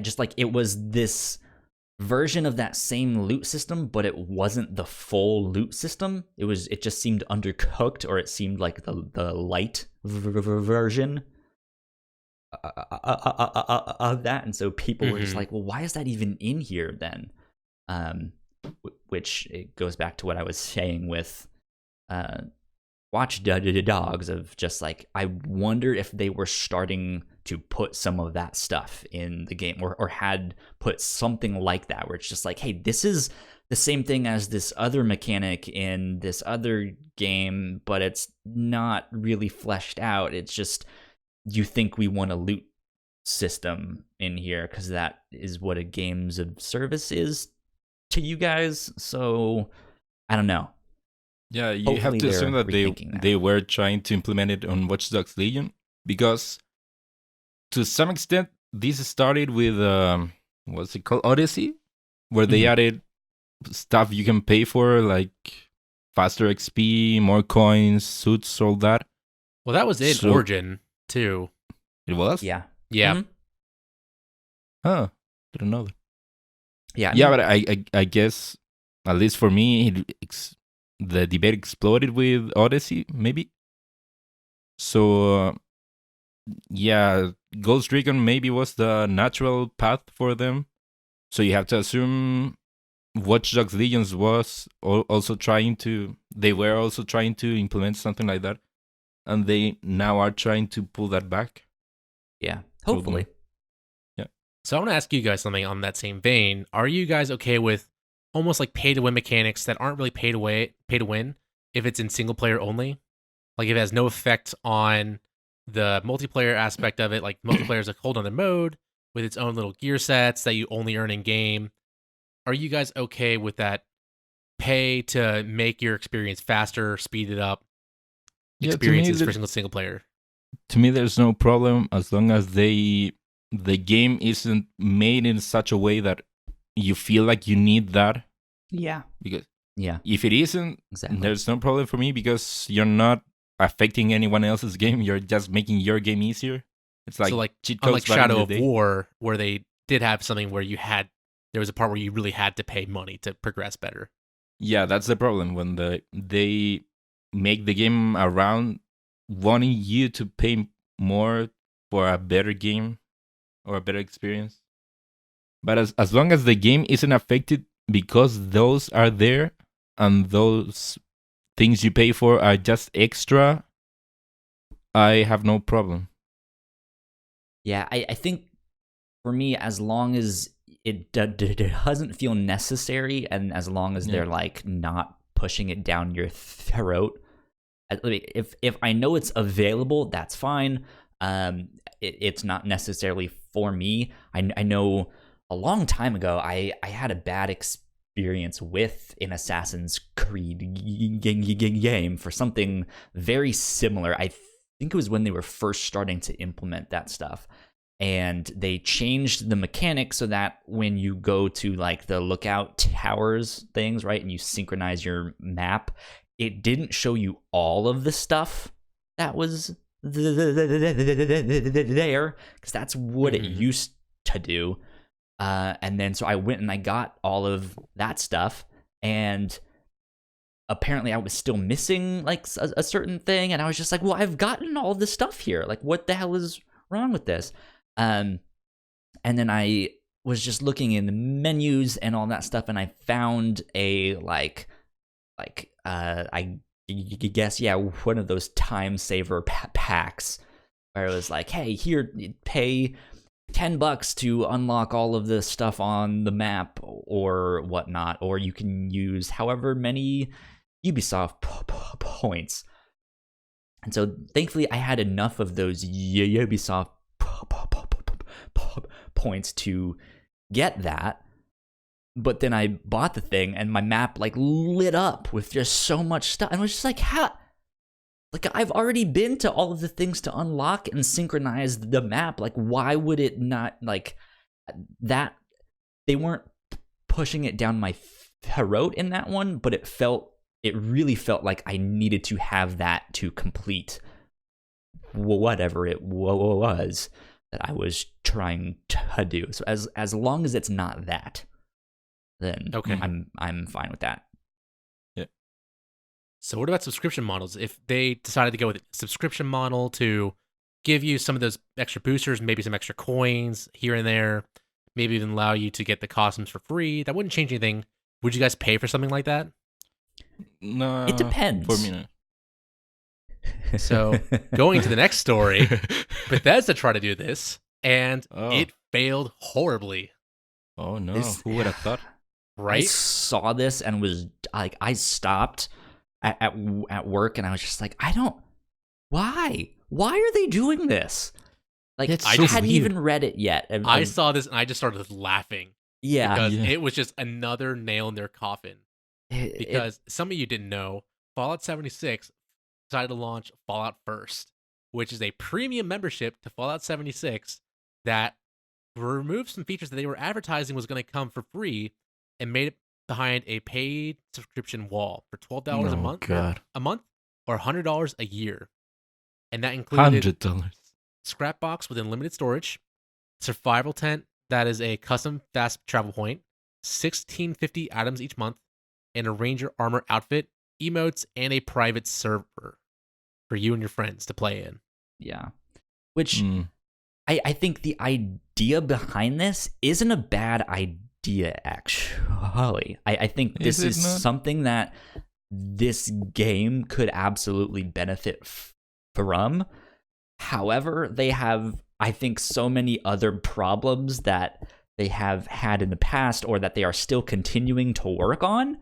just like it was this version of that same loot system, but it wasn't the full loot system. It just seemed undercooked, or it seemed like the light version of that, and so people were just like, well, why is that even in here then? Which it goes back to what I was saying with Watchdogs, of just like, I wonder if they were starting to put some of that stuff in the game, or had put something like that, where it's just like, hey, this is the same thing as this other mechanic in this other game, but it's not really fleshed out. It's just, you think we want a loot system in here because that is what a games of service is to you guys. So I don't know. Yeah, you have to assume that they were trying to implement it on Watch Dogs Legion, because to some extent this started with what's it called, Odyssey, where they added stuff you can pay for, like faster XP, more coins, suits, all that. Well, that was in Origin too. It was? Yeah. Huh. Didn't know that. Yeah. But I guess, at least for me, the debate exploded with Odyssey, maybe. So, Ghost Recon maybe was the natural path for them. So you have to assume Watch Dogs Legions was also trying to implement something like that, and they now are trying to pull that back. Yeah, hopefully. Yeah. So I want to ask you guys something on that same vein. Are you guys okay with almost like pay to win mechanics that aren't really pay to win if it's in single player only? Like if it has no effect on the multiplayer aspect of it. Like multiplayer is a whole other mode with its own little gear sets that you only earn in game. Are you guys okay with that pay to make your experience faster, speed it up, experiences for single player? To me, there's no problem as long as the game isn't made in such a way that you feel like you need that. Yeah. Because if it isn't, there's no problem for me, because you're not affecting anyone else's game. You're just making your game easier. It's like, so like cheat codes, unlike Shadow of War, where they did have something where there was a part where you really had to pay money to progress better. Yeah, that's the problem, when they make the game around wanting you to pay more for a better game or a better experience. But as long as the game isn't affected because those are there and those things you pay for are just extra, I have no problem. Yeah, I think for me, as long as it doesn't feel necessary, and as long as they're like not pushing it down your throat, if I know it's available, that's fine. It's not necessarily for me. I know a long time ago I had a bad experience with an Assassin's Creed game for something very similar. I think it was when they were first starting to implement that stuff, and they changed the mechanics so that when you go to like the lookout towers things, right, and you synchronize your map, it didn't show you all of the stuff that was there, because that's what it used to do. And then so I went and I got all of that stuff, and apparently I was still missing like a certain thing, and I was just like, well, I've gotten all this stuff here, like what the hell is wrong with this? And then I was just looking in the menus and all that stuff, and I found a I guess one of those time saver packs where it was like, hey, here, pay $10 to unlock all of the stuff on the map or whatnot, or you can use however many Ubisoft points. And so thankfully I had enough of those Ubisoft points to get that. But then I bought the thing, and my map like lit up with just so much stuff, and I was just like, Like, I've already been to all of the things to unlock and synchronize the map. Like, why would it not, like, that? They weren't pushing it down my throat in that one, but it really felt like I needed to have that to complete whatever it was that I was trying to do. So as long as it's not that, then okay. I'm fine with that. So what about subscription models? If they decided to go with a subscription model to give you some of those extra boosters, maybe some extra coins here and there, maybe even allow you to get the costumes for free, that wouldn't change anything. Would you guys pay for something like that? No. It depends. For me, no. So going to the next story, Bethesda tried to do this, and it failed horribly. Oh, no. Who would have thought? Right? I saw this and was like, I stopped at work, and I was just like, why are they doing this? Like, I hadn't even read it yet. I saw this and I just started laughing. Yeah, because it was just another nail in their coffin. Because some of you didn't know, Fallout 76 decided to launch Fallout First, which is a premium membership to Fallout 76 that removed some features that they were advertising was going to come for free and made it behind a paid subscription wall for $12 a month or $100 a year. And that included $100. Scrap box with unlimited storage, survival tent that is a custom fast travel point, 1650 items each month, and a ranger armor outfit, emotes, and a private server for you and your friends to play in. Yeah. Which I think the idea behind this isn't a bad idea, actually. I think this is something that this game could absolutely benefit from. However, they have, I think, so many other problems that they have had in the past or that they are still continuing to work on,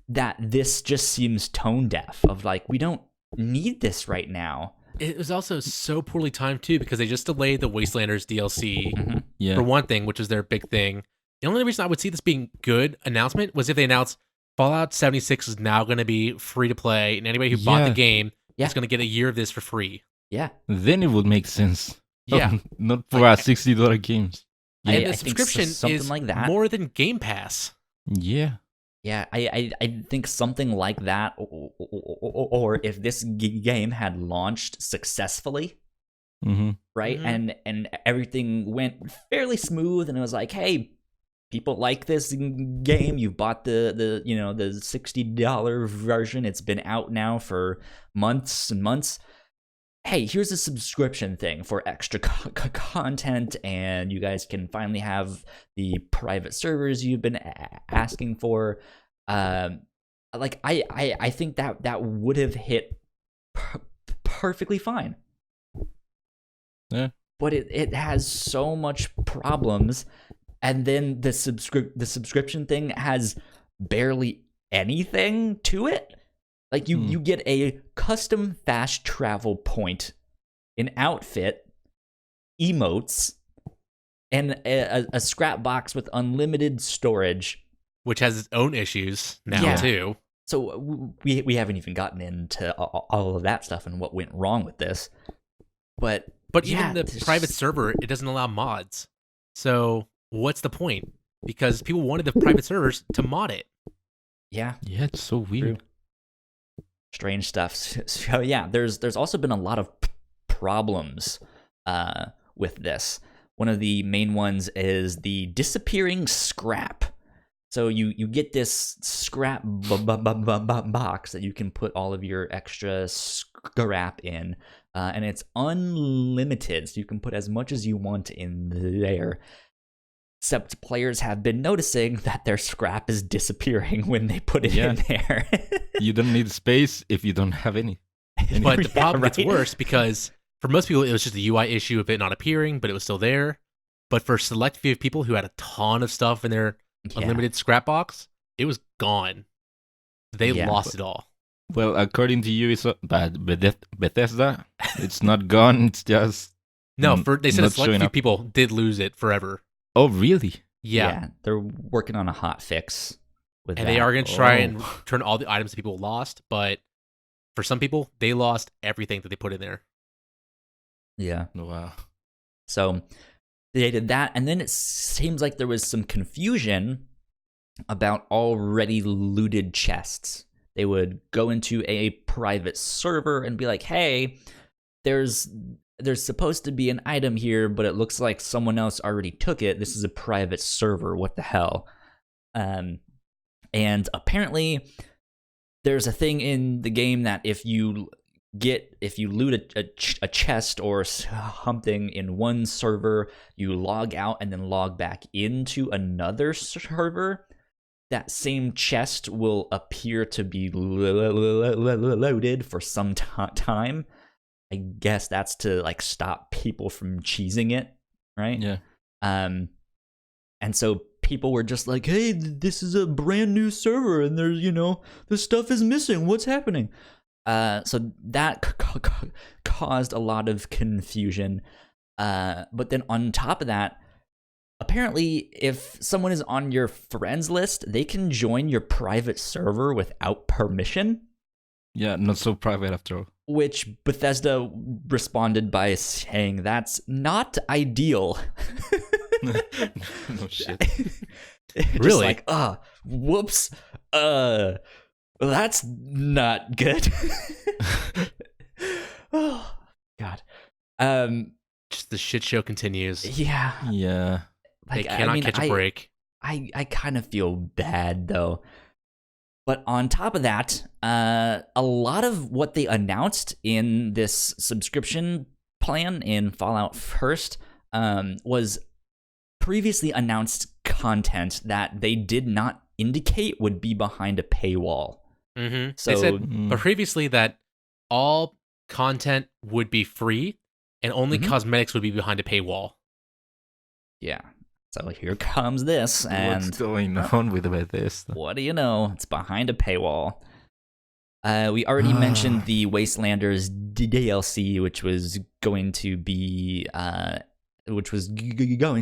that this just seems tone deaf of like, we don't need this right now. It was also so poorly timed too, because they just delayed the Wastelanders DLC for one thing, which is their big thing. The only reason I would see this being good announcement was if they announced Fallout 76 is now going to be free to play, and anybody who bought the game is going to get a year of this for free. Yeah. Then it would make sense. Yeah. Not for our $60 games. And the subscription is like that. more than Game Pass. Yeah. Yeah, I think something like that, or if this game had launched successfully, right, and everything went fairly smooth, and it was like, hey, people like this game. You bought the $60 version. It's been out now for months and months. Hey, here's a subscription thing for extra content, and you guys can finally have the private servers you've been asking for. Like I think that would have hit perfectly fine. Yeah. But it has so much problems, and then the subscription thing has barely anything to it. Like, you get a custom fast travel point, an outfit, emotes, and a scrap box with unlimited storage. Which has its own issues now, too. So we haven't even gotten into all of that stuff and what went wrong with this. But even the private server, it doesn't allow mods. So what's the point? Because people wanted the private servers to mod it. Yeah. Yeah, it's so weird. Strange stuff. So yeah, there's also been a lot of problems with this. One of the main ones is the disappearing scrap. So you get this scrap box that you can put all of your extra scrap in, and it's unlimited, so you can put as much as you want in there. Except players have been noticing that their scrap is disappearing when they put it in there. You don't need space if you don't have any. But the problem gets worse because for most people, it was just a UI issue of it not appearing, but it was still there. But for a select few people who had a ton of stuff in their unlimited scrap box, it was gone. They lost it all. Well, according to you, it's bad. Bethesda, it's not gone. It's just they said a select few people did lose it forever. Oh, really? Yeah. They're working on a hot fix with that. And they are going to try and turn all the items that people lost, but for some people, they lost everything that they put in there. Yeah. Wow. So they did that, and then it seems like there was some confusion about already looted chests. They would go into a private server and be like, hey, there's supposed to be an item here, but it looks like someone else already took it. This is a private server. What the hell? And apparently there's a thing in the game that if you loot a chest or something in one server, you log out and then log back into another server, that same chest will appear to be loaded for some time. I guess that's to like stop people from cheesing it, right? Yeah. And so people were just like, hey, this is a brand new server and there's, this stuff is missing. What's happening? So that caused a lot of confusion. But then on top of that, apparently if someone is on your friends list, they can join your private server without permission. Yeah, not so private after all. Which Bethesda responded by saying that's not ideal. No shit. Really? Like, whoops. That's not good. Oh, God. Just the shit show continues. Yeah. Yeah. They cannot catch a break. I kind of feel bad, though. But on top of that, a lot of what they announced in this subscription plan in Fallout First was previously announced content that they did not indicate would be behind a paywall. Mm-hmm. So, they said but previously that all content would be free and only cosmetics would be behind a paywall. Yeah. So here comes this, and what's going on with this? What do you know? It's behind a paywall. We already mentioned the Wastelanders DLC, which was going to be, going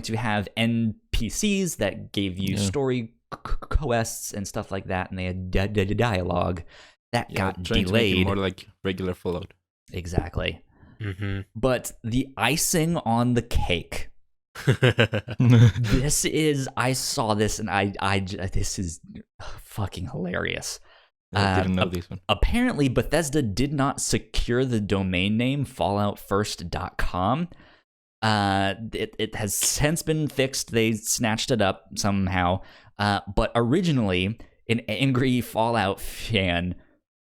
to have NPCs that gave you story quests and stuff like that, and they had dialogue that got delayed. To make it more like regular Fallout. Exactly. Mm-hmm. But the icing on the cake. I saw this and I this is fucking hilarious. I didn't know this one. Apparently Bethesda did not secure the domain name falloutfirst.com. It has since been fixed. They snatched it up somehow. But originally an angry Fallout fan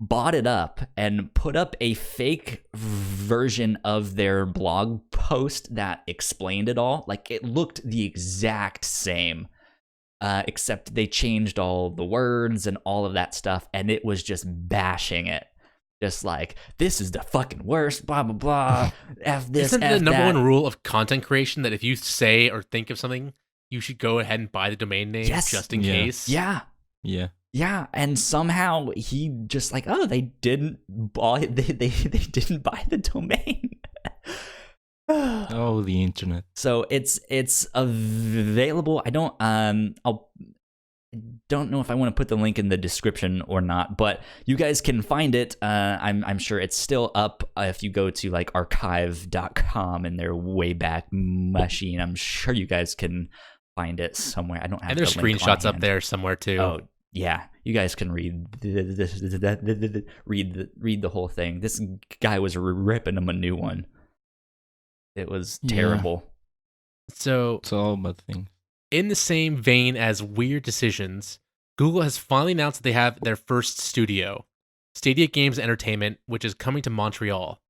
bought it up and put up a fake version of their blog post that explained it all. Like, it looked the exact same, except they changed all the words and all of that stuff, and it was just bashing it. Just like, this is the fucking worst, blah, blah, blah, F this, Isn't F the number that. one rule of content creation that if you say or think of something, you should go ahead and buy the domain name just in case? Yeah. Yeah, and somehow he just like, they didn't buy they didn't buy the domain. Oh, the internet. So it's available. I don't know if I want to put the link in the description or not, but you guys can find it. I'm sure it's still up if you go to like archive.com and their Wayback Machine. I'm sure you guys can find it somewhere. I don't have. And there's the link screenshots on up hand. there somewhere too. Oh. Yeah, you guys can read the whole thing. This guy was ripping him a new one. It was terrible. So it's all about things. In the same vein as weird decisions, Google has finally announced that they have their first studio, Stadia Games Entertainment, which is coming to Montreal.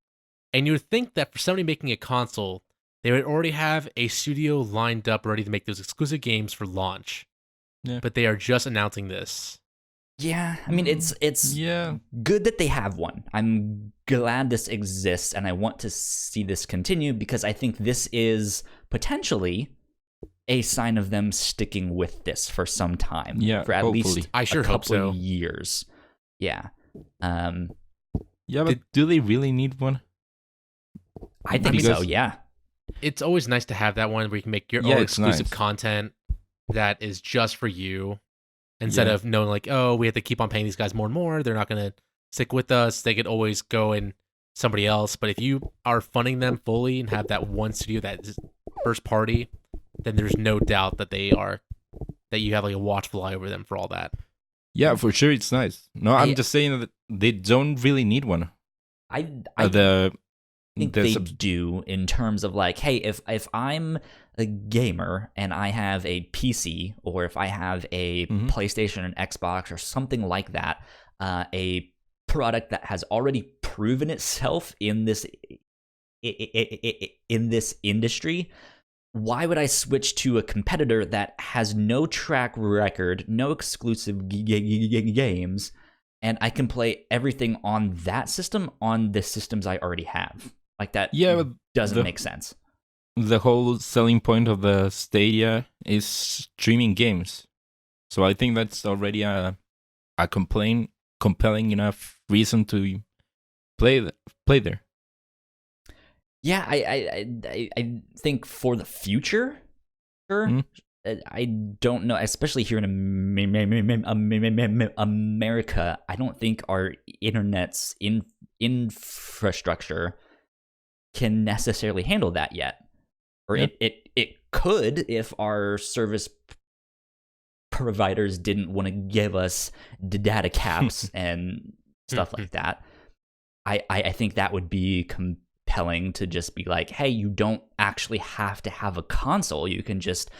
And you would think that for somebody making a console, they would already have a studio lined up ready to make those exclusive games for launch. Yeah. But they are just announcing this. Yeah, I mean, it's good that they have one. I'm glad this exists, and I want to see this continue because I think this is potentially a sign of them sticking with this for some time. Yeah, for at hopefully. least I sure a hope couple so. years. Yeah. Yeah, but do they really need one? I think so, yeah. It's always nice to have that one where you can make your own exclusive content that is just for you instead of knowing like, oh, we have to keep on paying these guys more and more. They're not going to stick with us, they could always go and somebody else. But if you are funding them fully and have that one studio that is first party, then there's no doubt that you have like a watchful eye over them for all that. Yeah, for sure, it's nice. No, I'm just saying that they don't really need one. I think they do in terms of like, hey, if I'm a gamer and I have a PC, or if I have a PlayStation and Xbox or something like that, a product that has already proven itself in this industry, why would I switch to a competitor that has no track record, no exclusive games, and I can play everything on that system on the systems I already have? Like that doesn't make sense. The whole selling point of the Stadia is streaming games. So I think that's already a compelling enough reason to play there. Yeah, I think for the future, sure. I don't know, especially here in America, I don't think our internet's infrastructure can necessarily handle that yet. Or it could if our service providers didn't want to give us data caps and stuff like that. I think that would be compelling to just be like, hey, you don't actually have to have a console. You can just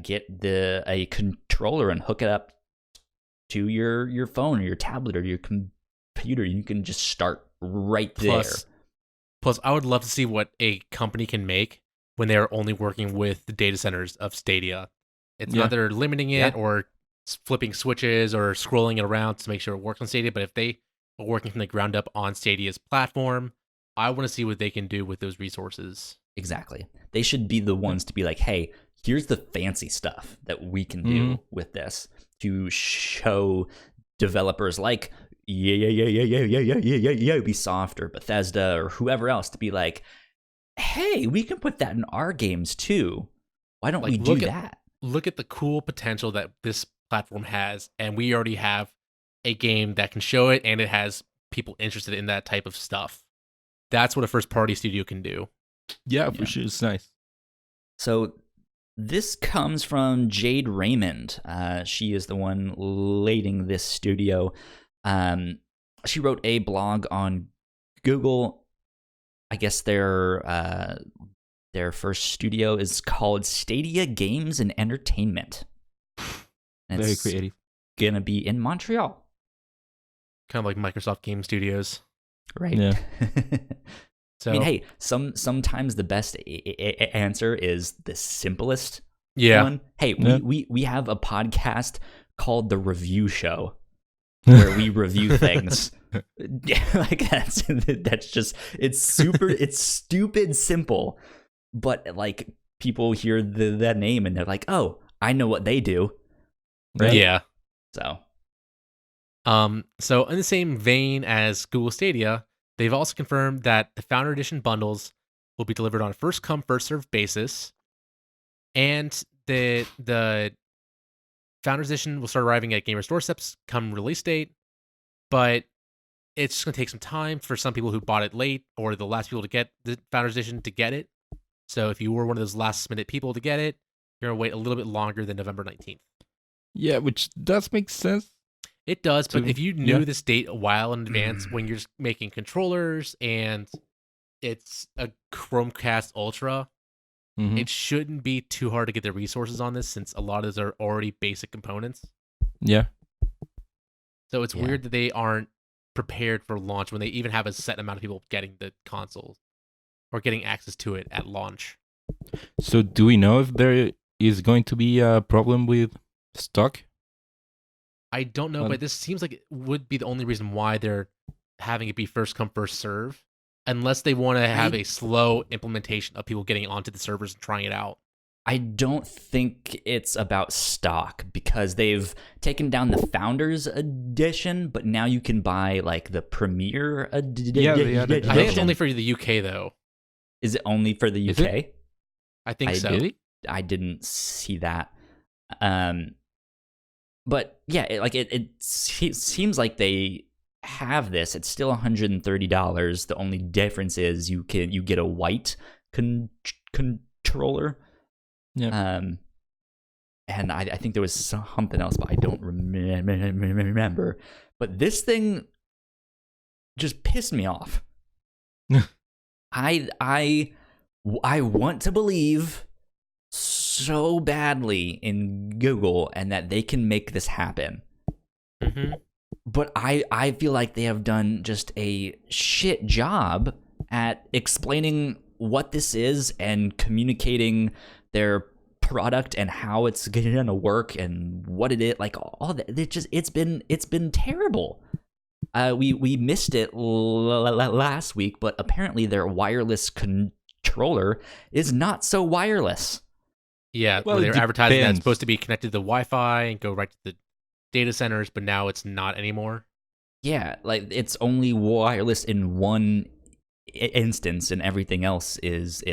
get a controller and hook it up to your phone or your tablet or your computer. You can just start right there. Plus, I would love to see what a company can make when they are only working with the data centers of Stadia. It's not they're limiting it or flipping switches or scrolling it around to make sure it works on Stadia, but if they are working from the ground up on Stadia's platform, I want to see what they can do with those resources. Exactly. They should be the ones to be like, hey, here's the fancy stuff that we can do with this to show developers like Ubisoft or Bethesda or whoever else to be like, hey, we can put that in our games too. Why don't we do that? Look at the cool potential that this platform has, and we already have a game that can show it, and it has people interested in that type of stuff. That's what a first-party studio can do. Yeah, for sure. It's nice. So this comes from Jade Raymond. She is the one leading this studio. She wrote a blog on Google. I guess their first studio is called Stadia Games and Entertainment. And very creative. Gonna be in Montreal. Kind of like Microsoft Game Studios. Right. Yeah. So, I mean, hey, sometimes the best answer is the simplest one. Hey, we have a podcast called The Review Show where we review things. Like that's just it's stupid simple, but like people hear that name and they're like, oh, I know what they do. Right? Yeah. So in the same vein as Google Stadia, they've also confirmed that the Founder Edition bundles will be delivered on a first come, first served basis. And the Founders Edition will start arriving at gamers' doorsteps come release date. But it's just going to take some time for some people who bought it late or the last people to get the Founders Edition to get it. So if you were one of those last minute people to get it, you're going to wait a little bit longer than November 19th. Yeah, which does make sense. It does, but if you knew this date a while in advance when you're just making controllers and it's a Chromecast Ultra, it shouldn't be too hard to get the resources on this since a lot of those are already basic components. Yeah. So it's weird that they aren't prepared for launch when they even have a set amount of people getting the consoles or getting access to it at launch. So do we know if there is going to be a problem with stock? I don't know, but this seems like it would be the only reason why they're having it be first come, first serve, unless they want to have a slow implementation of people getting onto the servers and trying it out. I don't think it's about stock because they've taken down the Founders Edition, but now you can buy like the Premier Edition. I think it's only for the UK though. Is it only for the UK? I think so. Really? I didn't see that. But yeah, it seems like they have this, it's still $130. The only difference is you get a white controller. Yeah. And I think there was something else, but I don't remember. But this thing just pissed me off. I want to believe so badly in Google and that they can make this happen. Mm-hmm. But I feel like they have done just a shit job at explaining what this is and communicating their product and how it's gonna work and what it is, like all that. It's been terrible. We missed it last week, but apparently their wireless controller is not so wireless. Yeah, Well, they're it advertising that it's depends. supposed to be connected to the Wi-Fi and go right to the data centers, but now it's not anymore. Yeah, like it's only wireless in one instance, and everything else is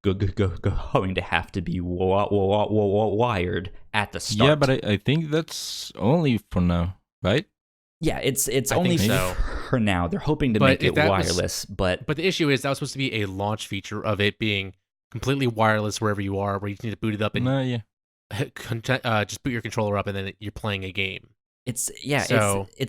going to have to be wired at the start. Yeah, but I think that's only for now, right? Yeah, it's I only think so. for now. They're hoping to But make if it that was- wireless, but But the issue is that was supposed to be a launch feature of it being completely wireless wherever you are, where you just need to boot it up and No, yeah. just boot your controller up and then you're playing a game. it's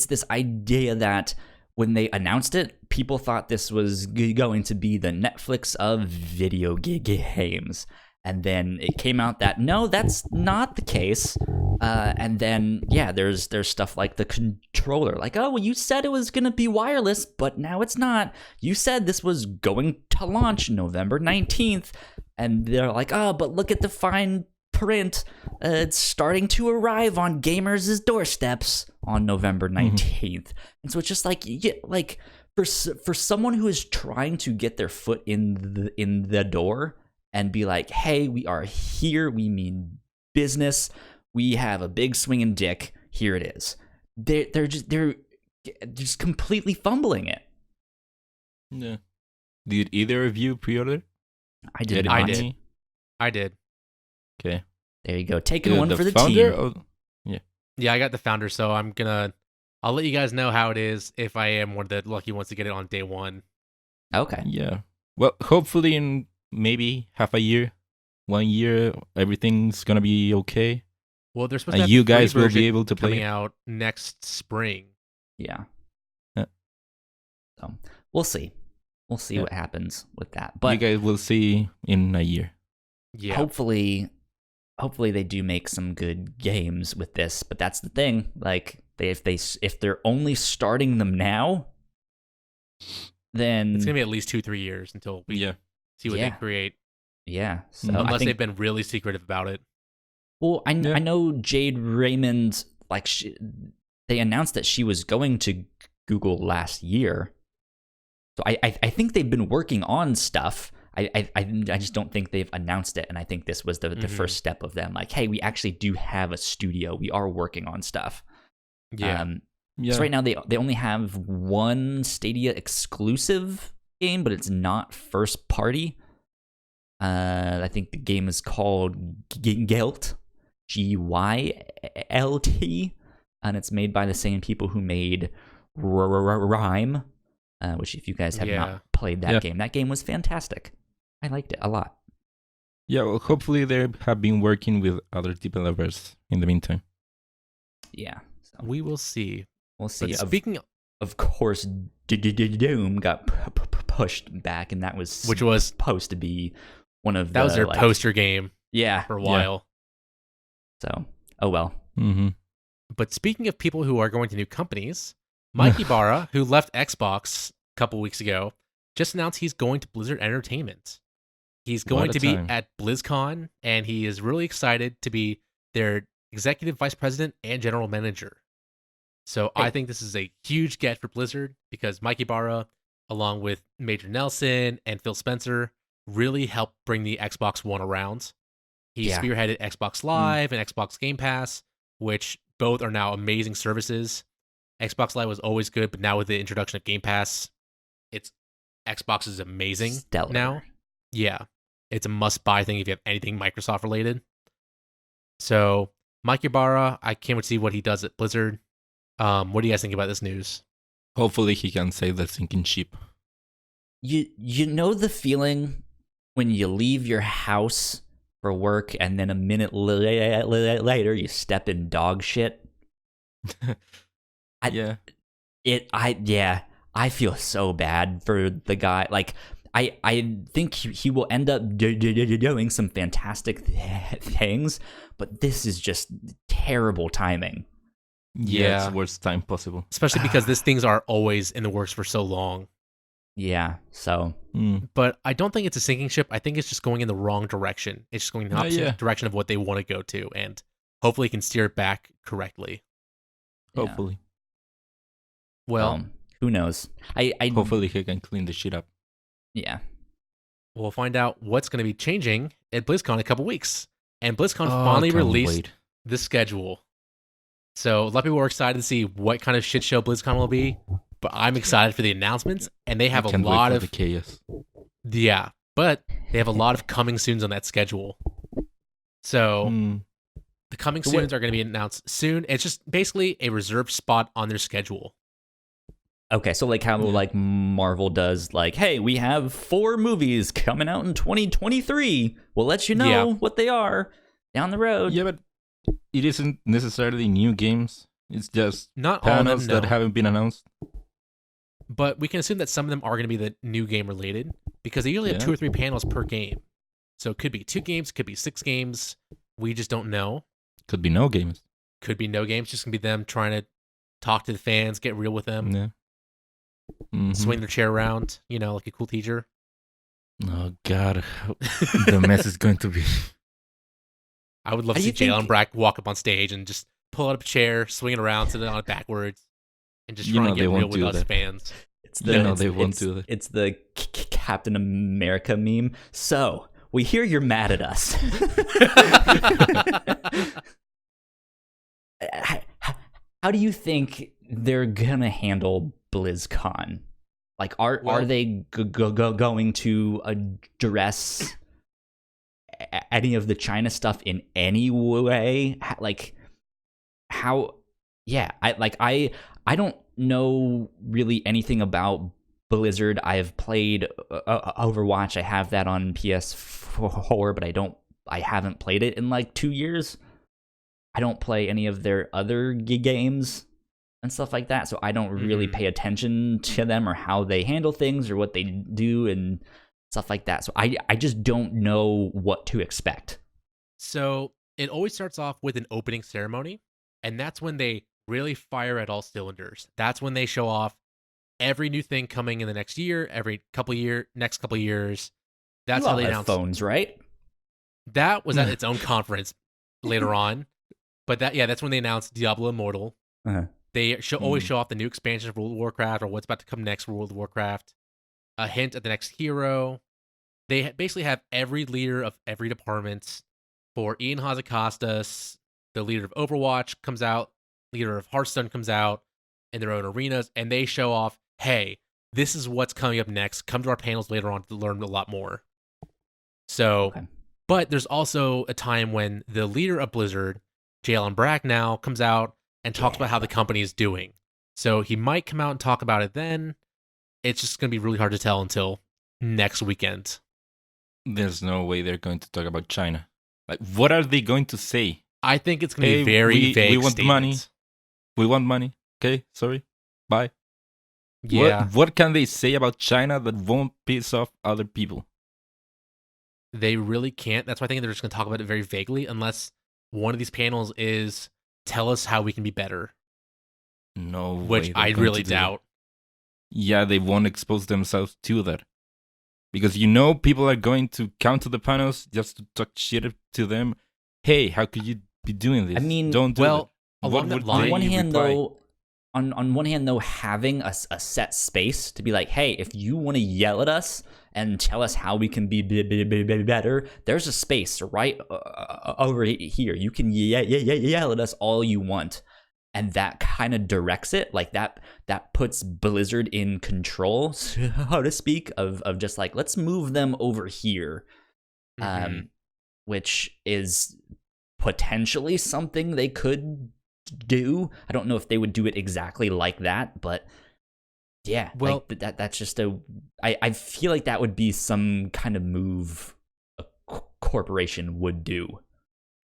this idea that when they announced it, people thought this was going to be the Netflix of video games. And then it came out that, no, that's not the case. And then, yeah, there's stuff like the controller. Like, oh, well, you said it was going to be wireless, but now it's not. You said this was going to launch November 19th. And they're like, oh, but look at the fine print. It's starting to arrive on gamers' doorsteps on November 19th. And so it's just like, for someone who is trying to get their foot in the door and be like, hey, we are here, we mean business, we have a big swinging dick, here it is. They're just completely fumbling it. Yeah. Did either of you pre-order? I did Get not. money? I did. Okay. There you go. Taking one for the founder team. Yeah, I got the founder, so I'll let you guys know how it is if I am one of the lucky ones to get it on day one. Okay. Yeah. Well, hopefully in maybe half a year, 1 year, everything's gonna be okay. Well, they're supposed to have You the free guys will version be able to play coming it. out next spring. Yeah. Yeah. So we'll see. We'll see Yeah. what happens with that. You But guys will see in a year. Yeah. hopefully they do make some good games with this. But that's the thing. Like if they're only starting them now, then It's gonna be at least 2-3 years until we see what Yeah. they create. yeah. So Mhm. I Unless think, they've been really secretive about it. well, I Yeah. know Jade Raymond, like they announced that she was going to Google last year. So I think they've been working on stuff. I just don't think they've announced it, and I think this was the first step of them. Like, hey, we actually do have a studio. We are working on stuff. Yeah. So right now they only have one Stadia exclusive game, but it's not first party. I think the game is called Gylt, Gylt, and it's made by the same people who made Rhyme, which if you guys have not played that game was fantastic. I liked it a lot. Yeah, well, hopefully they have been working with other developers in the meantime. Yeah, so We will see. we'll see. But speaking Of course, Doom got pushed back, and that was which was supposed to be one of that was their like, poster game Yeah, for a while. so oh well. Mm-hmm. But speaking of people who are going to new companies, Mike Ibarra, who left Xbox a couple weeks ago, just announced he's going to Blizzard Entertainment. He's going to be at BlizzCon, and he is really excited to be their executive vice president and general manager. So I think this is a huge get for Blizzard because Mike Ibarra, along with Major Nelson and Phil Spencer, really helped bring the Xbox One around. He spearheaded Xbox Live and Xbox Game Pass, which both are now amazing services. Xbox Live was always good, but now with the introduction of Game Pass, Xbox is amazing now. Yeah. It's a must-buy thing if you have anything Microsoft related. So, Mike Ibarra, I can't wait to see what he does at Blizzard. What do you guys think about this news? Hopefully he can save the sinking ship. You know the feeling when you leave your house for work and then a minute later you step in dog shit? Yeah. I feel so bad for the guy. Like, I think he will end up doing some fantastic things, but this is just terrible timing. Yeah, it's worst time possible. Especially because these things are always in the works for so long. Yeah, so. But I don't think it's a sinking ship. I think it's just going in the wrong direction. It's just going in the opposite direction of what they want to go to, and hopefully can steer it back correctly. Hopefully. Well, who knows? I hopefully he can clean the shit up. Yeah. We'll find out what's going to be changing at BlizzCon in a couple weeks. And BlizzCon finally released the schedule. So a lot of people are excited to see what kind of shit show BlizzCon will be. But I'm excited for the announcements. And they have a lot of the chaos. Yeah. But they have a lot of coming soons on that schedule. So the coming soons are going to be announced soon. It's just basically a reserved spot on their schedule. Okay, so like how like Marvel does, like, hey, we have 4 movies coming out in 2023. We'll let you know what they are down the road. Yeah, but it isn't necessarily new games. It's just not panels all of them, that haven't been announced. But we can assume that some of them are going to be the new game related because they usually have 2 or 3 panels per game. So it could be 2 games, could be 6 games. We just don't know. Could be no games. Could be no games. Just going to be them trying to talk to the fans, get real with them. Yeah. Swing their chair around, like a cool teacher. Oh, God. The mess is going to be. I would love to see Jalen Brack walk up on stage and just pull out a chair, swing it around, sit it on it backwards, and just try and get real with us fans. They won't do that. It's the Captain America meme. So, we hear you're mad at us. How do you think they're gonna handle BlizzCon? Like, are they going to address any of the China stuff in any way? Like, how? Yeah, I don't know really anything about Blizzard. I've played Overwatch. I have that on PS4, but I haven't played it in like 2 years. I don't play any of their other games and stuff like that, so I don't really pay attention to them or how they handle things or what they do and stuff like that. So I just don't know what to expect. So it always starts off with an opening ceremony, and that's when they really fire at all cylinders. That's when they show off every new thing coming in the next year, next couple years. That's how they announce phones, right? That was at its own conference later on. But that's when they announced Diablo Immortal. They always show off the new expansion of World of Warcraft or what's about to come next for World of Warcraft. A hint at the next hero. They basically have every leader of every department. For Ian Hazacostas, the leader of Overwatch comes out, leader of Hearthstone comes out in their own arenas, and they show off, hey, this is what's coming up next. Come to our panels later on to learn a lot more. So, but there's also a time when the leader of Blizzard, Jalen Brack now, comes out and talks about how the company is doing. So he might come out and talk about it then. It's just going to be really hard to tell until next weekend. There's no way they're going to talk about China. Like, what are they going to say? I think it's going to be very vague. We want money. We want money. Okay, sorry. Bye. Yeah. What can they say about China that won't piss off other people? They really can't. That's why I think they're just going to talk about it very vaguely, unless one of these panels is tell us how we can be better. No way. Which I really doubt. Yeah, they won't expose themselves to that. Because people are going to come to the panels just to talk shit to them. Hey, how could you be doing this? I mean, don't do it. Along that on line, one hand, though, on one hand, though, having a set space to be like, hey, if you want to yell at us and tell us how we can be better, there's a space right over here. You can yell at us all you want. And that kind of directs it, like that puts Blizzard in control, so to speak, of just like, let's move them over here, which is potentially something they could do. I don't know if they would do it exactly like that, but Yeah, Well, that's just I feel like that would be some kind of move a corporation would do,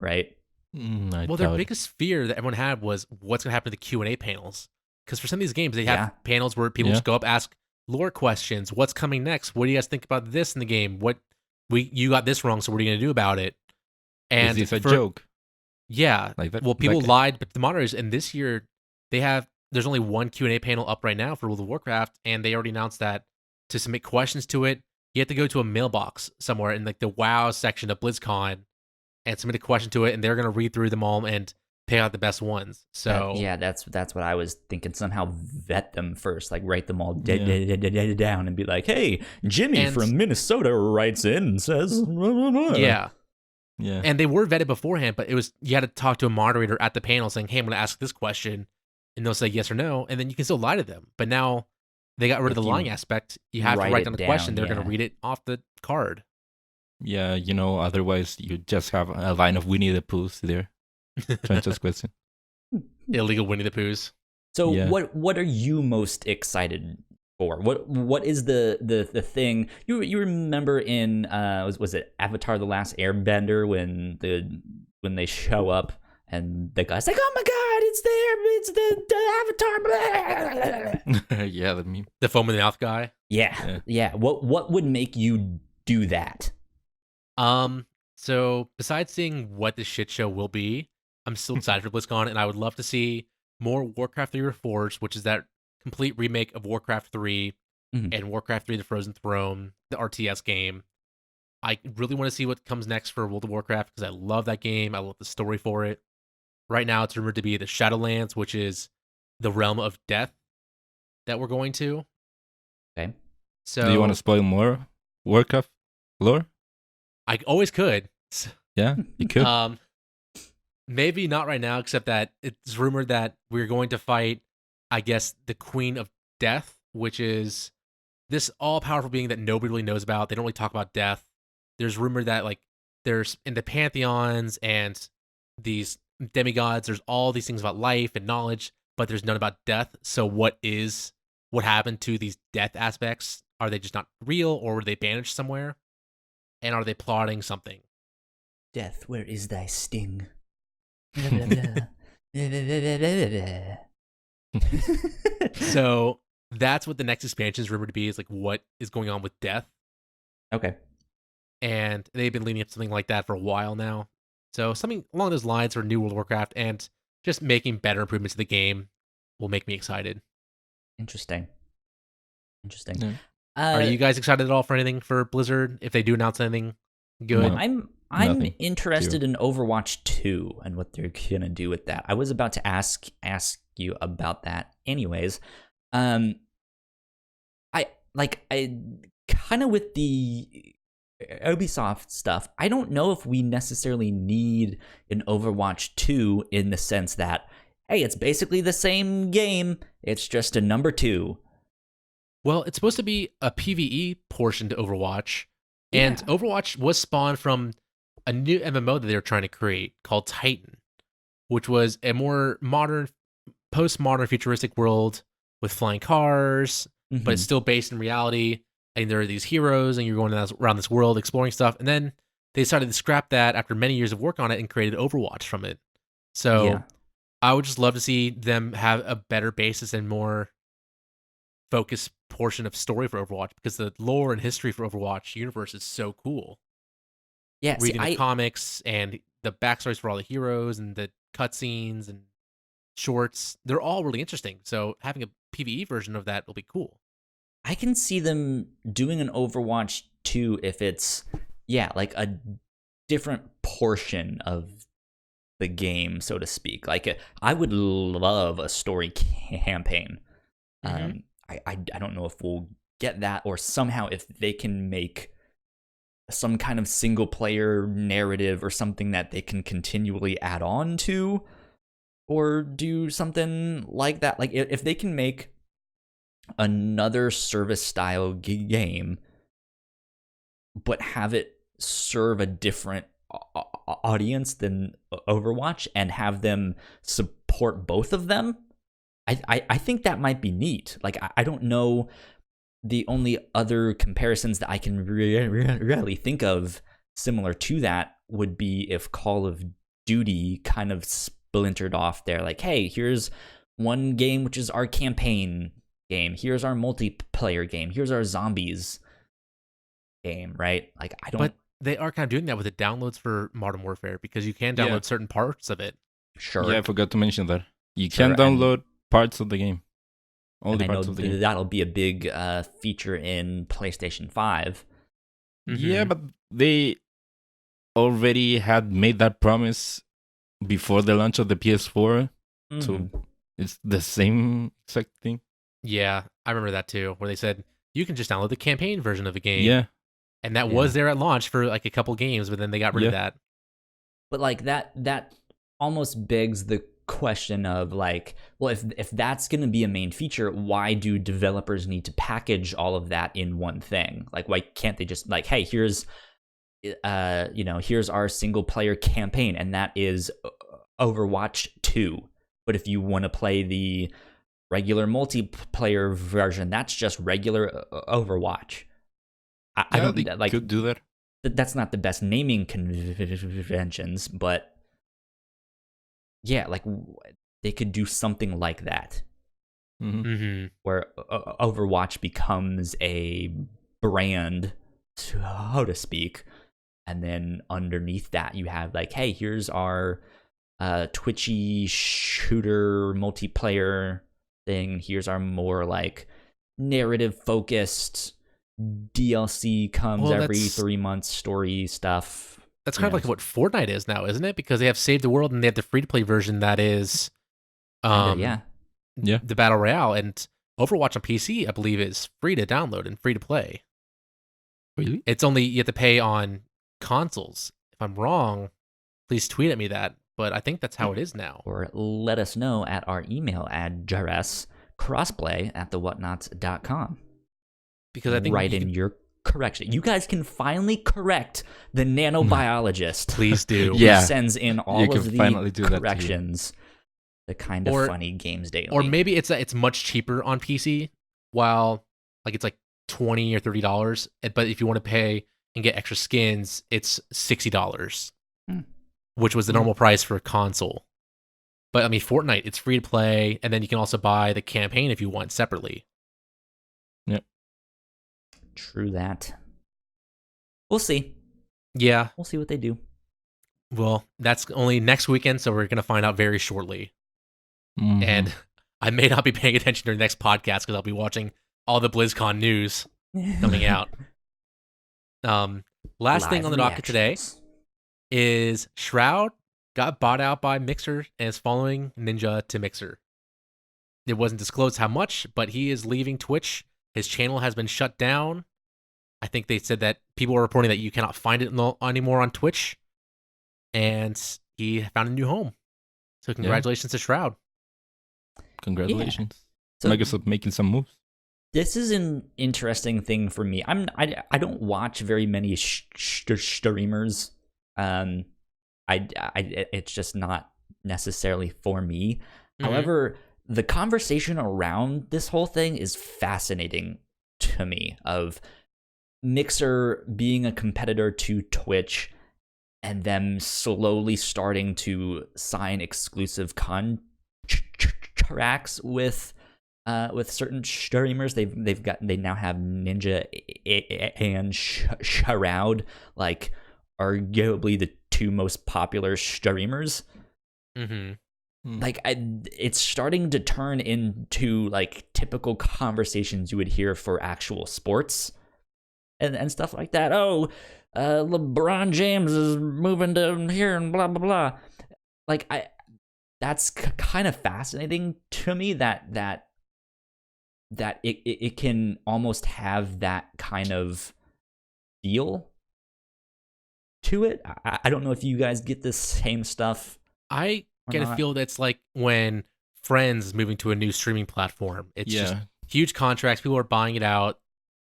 right? Their biggest fear that everyone had was what's going to happen to the Q&A panels. Because for some of these games, they have panels where people just go up, ask lore questions. What's coming next? What do you guys think about this in the game? You got this wrong, so what are you going to do about it? And is this a joke? Yeah. Like that, well, people lied, but the moderators, and this year there's only one Q&A panel up right now for World of Warcraft, and they already announced that to submit questions to it, you have to go to a mailbox somewhere in like the WoW section of BlizzCon and submit a question to it, and they're going to read through them all and pick out the best ones. So that's what I was thinking. Somehow vet them first, like write them all down and be like, "Hey, Jimmy from Minnesota writes in and says, yeah." And they were vetted beforehand, but you had to talk to a moderator at the panel saying, "Hey, I'm going to ask this question," and they'll say yes or no, and then you can still lie to them. But now they got rid of the lying aspect. You have to write down the question. They're going to read it off the card. Yeah, otherwise you just have a line of Winnie the Poohs there. Trying to ask question. Illegal Winnie the Poohs. So what are you most excited for? What is the thing you remember in was it Avatar: The Last Airbender when they show up and the guy's like, "Oh my God, it's the Avatar!" Yeah, the meme. The foam in the mouth guy. Yeah. What would make you do that? So besides seeing what this shit show will be, I'm still excited for BlizzCon, and I would love to see more Warcraft 3 Reforged, which is that complete remake of Warcraft 3 and Warcraft 3 The Frozen Throne, the RTS game. I really want to see what comes next for World of Warcraft because I love that game. I love the story for it. Right now, it's rumored to be the Shadowlands, which is the realm of death that we're going to. Okay. So, do you want to spoil more Warcraft lore? I always could. Yeah, you could. Maybe not right now, except that it's rumored that we're going to fight, I guess, the Queen of Death, which is this all-powerful being that nobody really knows about. They don't really talk about death. There's rumor that there's in the pantheons and these demigods, there's all these things about life and knowledge, but there's none about death. So what happened to these death aspects? Are they just not real, or were they banished somewhere? And are they plotting something? Death, where is thy sting? So that's what the next expansion is rumored to be, is like what is going on with death. Okay. And they've been leading up to something like that for a while now. So something along those lines for New World of Warcraft, and just making better improvements to the game will make me excited. Interesting. Yeah. Are you guys excited at all for anything for Blizzard if they do announce anything good? I'm interested in Overwatch 2 and what they're gonna do with that. I was about to ask you about that anyways. I kind of with the Ubisoft stuff, I don't know if we necessarily need an Overwatch 2 in the sense that, hey, it's basically the same game, it's just a number 2. Well, it's supposed to be a PvE portion to Overwatch, and Overwatch was spawned from a new MMO that they were trying to create called Titan, which was a more modern, postmodern futuristic world with flying cars, but it's still based in reality. And there are these heroes, and you're going around this world exploring stuff. And then they decided to scrap that after many years of work on it and created Overwatch from it. So I would just love to see them have a better basis and more focused portion of story for Overwatch, because the lore and history for Overwatch universe is so cool. Yeah, reading the comics and the backstories for all the heroes and the cutscenes and shorts, they're all really interesting. So having a PvE version of that will be cool. I can see them doing an Overwatch 2 if it's, like a different portion of the game, so to speak. Like, I would love a story campaign. I don't know if we'll get that, or somehow if they can make some kind of single player narrative or something that they can continually add on to, or do something like that. Like, if they can make another service style game but have it serve a different audience than Overwatch and have them support both of them, I think that might be neat. Like, I don't know. The only other comparisons that I can really think of similar to that would be if Call of Duty kind of splintered off there. Like, hey, here's one game which is our campaign game. Here's our multiplayer game. Here's our zombies game, right? Like, I don't. But they are kind of doing that with the downloads for Modern Warfare because you can download certain parts of it. Sure. Yeah, I forgot to mention that. You can download parts of the game. Only parts of the game. That'll be a big feature in PlayStation 5. Mm-hmm. Yeah, but they already had made that promise before the launch of the PS4. Mm-hmm. So it's the same exact thing. Yeah, I remember that too, where they said you can just download the campaign version of the game. Yeah. And that was there at launch for like a couple games, but then they got rid of that. But like that almost begs the question of like, well, if that's going to be a main feature, why do developers need to package all of that in one thing? Like, why can't they just like, hey, here's here's our single player campaign, and that is Overwatch 2. But if you want to play the regular multiplayer version, that's just regular Overwatch. I don't like could do that. That's not the best naming conventions, but yeah, like they could do something like that, where Overwatch becomes a brand, so to speak, and then underneath that you have like, hey, here's our twitchy shooter multiplayer thing. Here's our more like narrative focused DLC comes every 3 months story stuff. That's kind of like what Fortnite is now, isn't it? Because they have Save the World and they have the free-to-play version that is the Battle Royale. And Overwatch on PC, I believe, is free to download and free to play. Really? It's only you have to pay on consoles. If I'm wrong, please tweet at me that. But I think that's how it is now. Or let us know at our email address, crossplay@thewhatnauts.com. Because I think in your correction. You guys can finally correct the nanobiologist. Please do. Who sends in all of the corrections. The kind of funny games daily. Or maybe it's much cheaper on PC, while like it's like $20 or $30. But if you want to pay and get extra skins, it's $60, which was the normal price for a console. But I mean, Fortnite, it's free to play, and then you can also buy the campaign if you want separately. Yep. True that. We'll see. Yeah. We'll see what they do. Well, that's only next weekend, so we're going to find out very shortly. And I may not be paying attention to the next podcast because I'll be watching all the BlizzCon news coming out. Last thing on the docket today is Shroud got bought out by Mixer and is following Ninja to Mixer. It wasn't disclosed how much, but he is leaving Twitch. His channel has been shut down. I think they said that people were reporting that you cannot find it anymore on Twitch. And he found a new home. So congratulations to Shroud. Congratulations. Yeah. So Microsoft making some moves. This is an interesting thing for me. I don't watch very many streamers. It's just not necessarily for me. However, the conversation around this whole thing is fascinating to me, of Mixer being a competitor to Twitch and them slowly starting to sign exclusive contracts with certain streamers. They now have Ninja and Shroud, like arguably the two most popular streamers. Like it's starting to turn into like typical conversations you would hear for actual sports and stuff like that. Oh, LeBron James is moving to here and blah blah blah. Like that's kind of fascinating to me that it can almost have that kind of feel to it. I don't know if you guys get the same stuff. I get a feel that's like when Friends is moving to a new streaming platform. It's just huge contracts. People are buying it out.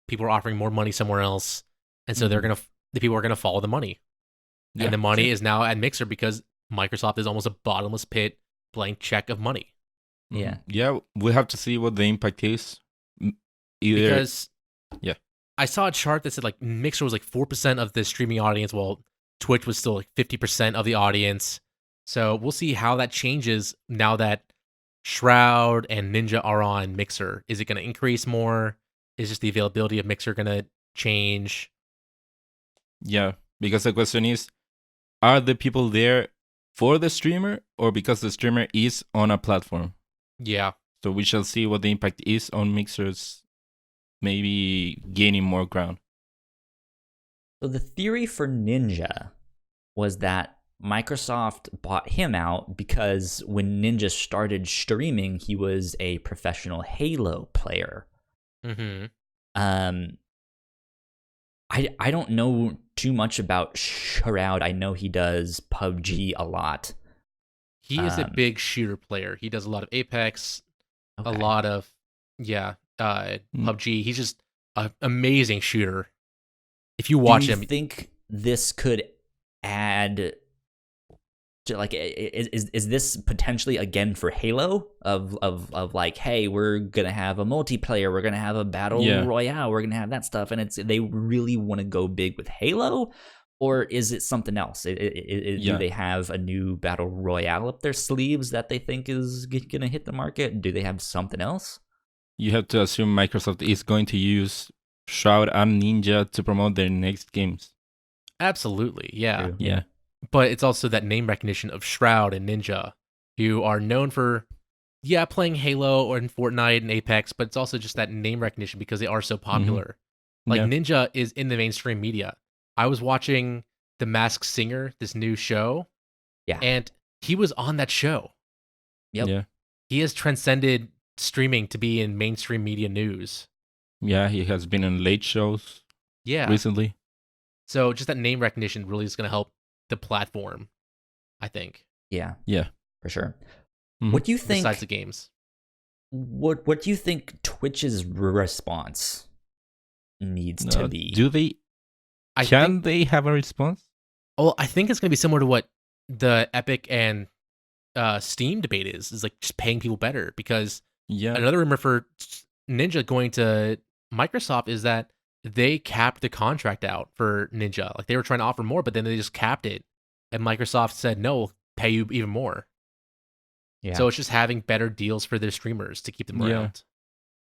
People are offering more money somewhere else, and so the people are gonna follow the money. And the money is now at Mixer because Microsoft is almost a bottomless pit, blank check of money. Yeah. Yeah, we have to see what the impact is. Either, Because yeah, I saw a chart that said like Mixer was like 4% of the streaming audience, while Twitch was still like 50% of the audience. So we'll see how that changes now that Shroud and Ninja are on Mixer. Is it going to increase more? Is just the availability of Mixer going to change? yeah. Because the question is, are the people there for the streamer or because the streamer is on a platform? Yeah. So we shall see what the impact is on Mixers, maybe gaining more ground. So the theory for Ninja was that Microsoft bought him out because when Ninja started streaming, he was a professional Halo player. Mm-hmm. I don't know too much about Shroud. I know he does PUBG a lot. He is a big shooter player. He does a lot of Apex, Okay. a lot of PUBG. He's just an amazing shooter. If you watch him, do you think this could add to, like, is this potentially again for Halo of like, hey, we're gonna have a multiplayer, we're gonna have a battle royale, we're gonna have that stuff, and they really want to go big with Halo, or is it something else? Do they have a new battle royale up their sleeves that they think is gonna hit the market? Do they have something else? You have to assume Microsoft is going to use Shroud and Ninja to promote their next games. Absolutely, yeah. True. Yeah. But it's also that name recognition of Shroud and Ninja, who are known for, playing Halo or in Fortnite and Apex, but it's also just that name recognition because they are so popular. Like, Ninja is in the mainstream media. I was watching The Masked Singer, this new show, and he was on that show. Yep. Yeah. He has transcended streaming to be in mainstream media news. Yeah, he has been in late shows recently. So just that name recognition really is going to help the platform, I think. Yeah, for sure. Mm-hmm. What do you think? Besides the games, what do you think Twitch's response needs to be? Do they? Can they have a response? Well, I think it's going to be similar to what the Epic and Steam debate is like just paying people better. Because another rumor for Ninja going to Microsoft is that they capped the contract out for Ninja. Like, they were trying to offer more, but then they just capped it. And Microsoft said, no, we'll pay you even more. Yeah. So it's just having better deals for their streamers to keep them around.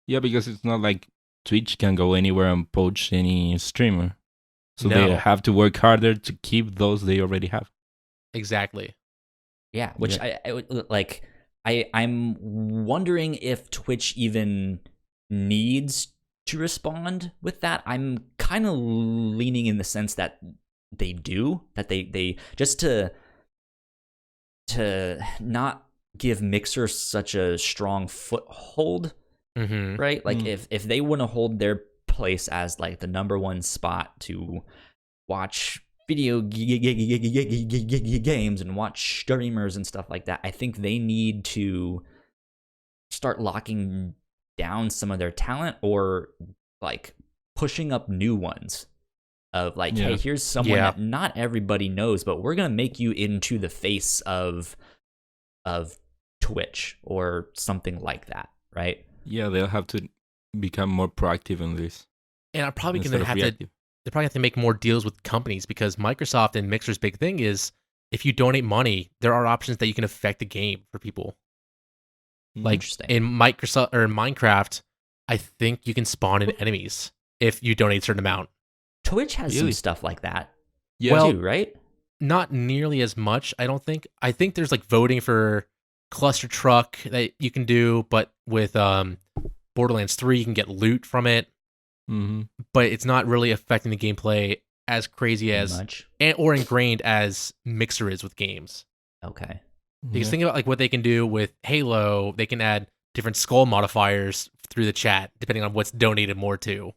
Yeah, because it's not like Twitch can go anywhere and poach any streamer. So they have to work harder to keep those they already have. Exactly. Yeah, which I'm wondering if Twitch even needs to respond with that. I'm kind of leaning in the sense that they do, that they just to not give Mixer such a strong foothold, right? Like, if they want to hold their place as like the number one spot to watch video games and watch streamers and stuff like that, I think they need to start locking down some of their talent, or like pushing up new ones of like, hey, here's someone that not everybody knows, but we're gonna make you into the face of Twitch or something like that, right? Yeah, they'll have to become more proactive in this. And I'm probably gonna have to. They probably have to make more deals with companies, because Microsoft and Mixer's big thing is, if you donate money, there are options that you can affect the game for people. Like in Microsoft or Minecraft, I think you can spawn in enemies if you donate a certain amount. Twitch has some stuff like that. Yeah, too, right? Not nearly as much, I don't think. I think there's like voting for cluster truck that you can do, but with Borderlands 3, you can get loot from it. But it's not really affecting the gameplay as crazy as or ingrained as Mixer is with games. Okay. Because think about like what they can do with Halo. They can add different skull modifiers through the chat depending on what's donated more to.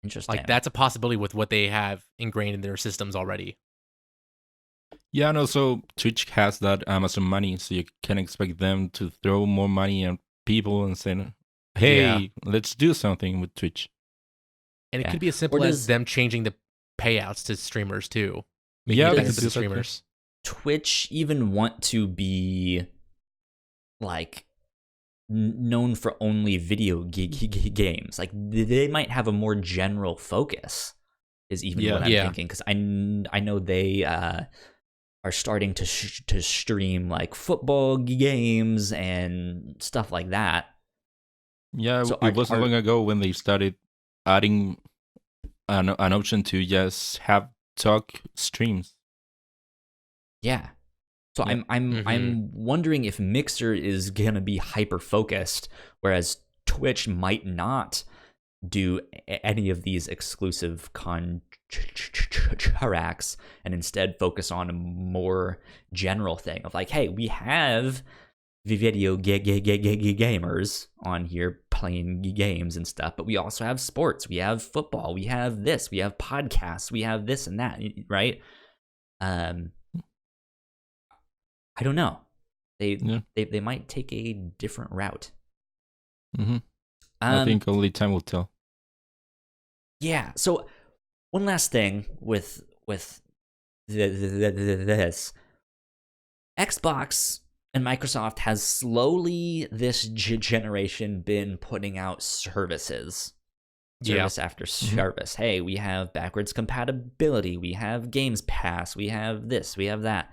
Interesting. Like, that's a possibility with what they have ingrained in their systems already. Yeah, and also Twitch has that Amazon money, so you can expect them to throw more money at people and say, hey, let's do something with Twitch. And it could be as simple as them changing the payouts to streamers too. Yeah, they could do streamers. Twitch even want to be like known for only video games. Like they might have a more general focus. Is even what I'm thinking, because I know they are starting to stream like football games and stuff like that. Yeah, so it wasn't long ago when they started adding an option to just have talk streams. Yeah. So I'm wondering if Mixer is gonna be hyper focused, whereas Twitch might not do any of these exclusive contracts and instead focus on a more general thing of like, hey, we have video gamers on here playing games and stuff, but we also have sports, we have football, we have this, we have podcasts, we have this and that, right? I don't know. They might take a different route. I think only time will tell. Yeah. So one last thing with this, Xbox and Microsoft has slowly this generation been putting out service after service. Hey, we have backwards compatibility, we have Games Pass, we have this, we have that.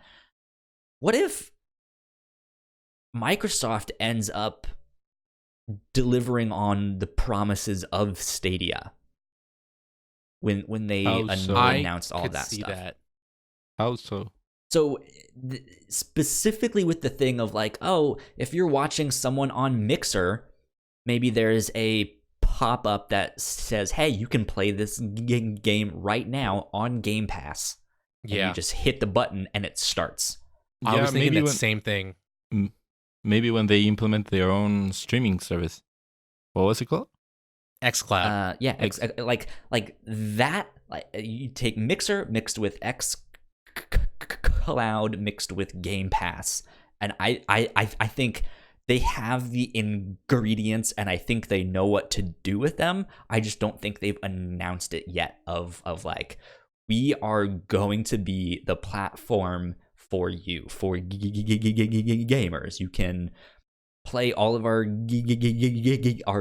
What if Microsoft ends up delivering on the promises of Stadia when they announced all of that stuff? That. How so? So specifically with the thing of like, oh, if you're watching someone on Mixer, maybe there's a pop-up that says, hey, you can play this game right now on Game Pass. And you just hit the button and it starts. I was thinking the same thing. Maybe when they implement their own streaming service. What was it called? xCloud. Like that. Like you take Mixer mixed with xCloud mixed with Game Pass, and I think they have the ingredients, and I think they know what to do with them. I just don't think they've announced it yet. Of like, we are going to be the platform for you, for gamers. You can play all of our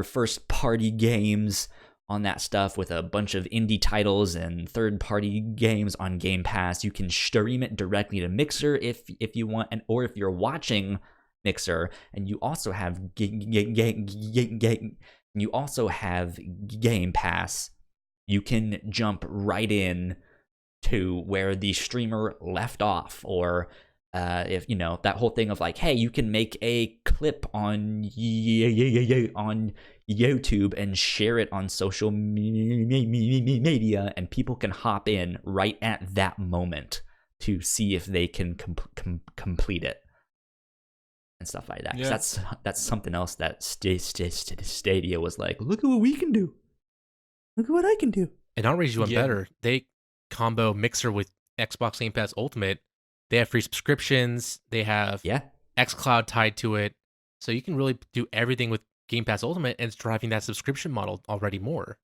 first party games on that stuff with a bunch of indie titles and third party games on Game Pass. You can stream it directly to Mixer if you want, and or if you're watching Mixer and you also have Game Pass, you can jump right in to where the streamer left off, or if you know that whole thing of like, hey, you can make a clip on YouTube and share it on social media, and people can hop in right at that moment to see if they can complete it and stuff like that. 'Cause that's something else that Stadia was like, look at what we can do, look at what I can do. And I'll raise you one better. They combo Mixer with Xbox Game Pass Ultimate. They have free subscriptions. They have xCloud tied to it. So you can really do everything with Game Pass Ultimate, and it's driving that subscription model already more.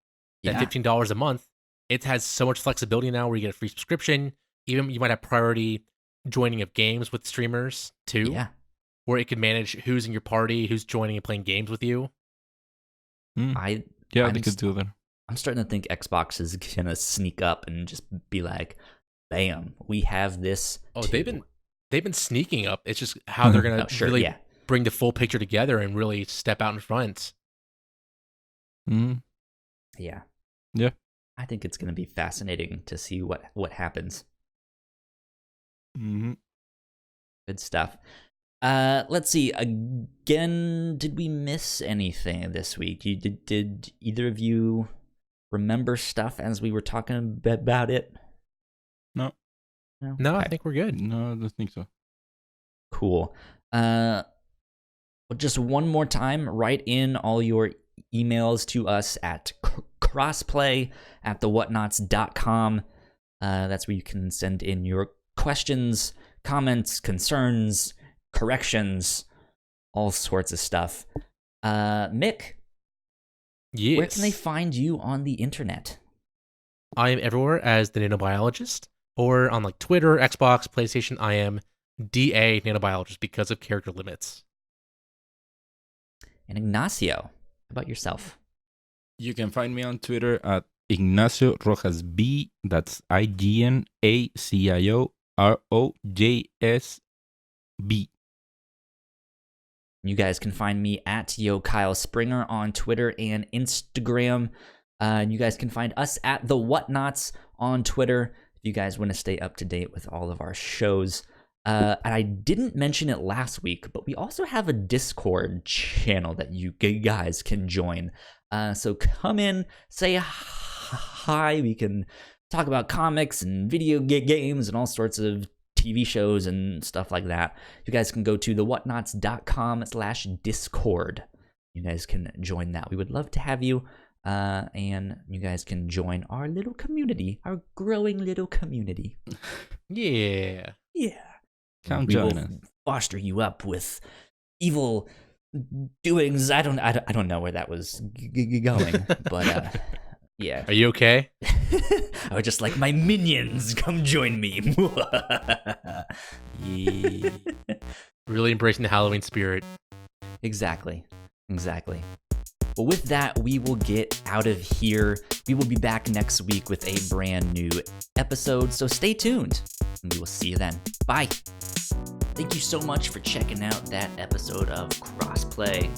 That $15 a month, it has so much flexibility now where you get a free subscription. Even you might have priority joining of games with streamers too. Yeah. Where it could manage who's in your party, who's joining and playing games with you. They could do that. I'm starting to think Xbox is gonna sneak up and just be like, "Bam, we have this." Oh, too. they've been sneaking up. It's just how they're gonna bring the full picture together and really step out in front. Yeah. Yeah. I think it's gonna be fascinating to see what happens. Good stuff. Let's see. Again, did we miss anything this week? Did either of you remember stuff as we were talking about it? No, I think we're good. No, I don't think so. Cool. Well, just one more time, write in all your emails to us at crossplay@thewhatnauts.com. That's where you can send in your questions, comments, concerns, corrections, all sorts of stuff. Mick, yes. Where can they find you on the internet? I am everywhere as the Nanobiologist, or on like Twitter, Xbox, PlayStation. I am DA Nanobiologist because of character limits. And Ignacio, how about yourself? You can find me on Twitter at Ignacio Rojas B. That's IGNACIOROJSB. You guys can find me at Yo Kyle Springer on Twitter and Instagram. And you guys can find us at the Whatnauts on Twitter if you guys want to stay up to date with all of our shows. And I didn't mention it last week, but we also have a Discord channel that you guys can join. So come in, say hi. We can talk about comics and video games and all sorts of TV shows and stuff like that. You guys can go to thewhatnauts.com/Discord. You guys can join that. We would love to have you. And you guys can join our little community, our growing little community. Yeah. Come join us. Foster you up with evil doings. I don't know where that was going, but yeah. Are you okay? I would just like my minions. Come join me. Yeah. Really embracing the Halloween spirit. Exactly. Well, with that, we will get out of here. We will be back next week with a brand new episode, so stay tuned, and we will see you then. Bye. Thank you so much for checking out that episode of Crossplay.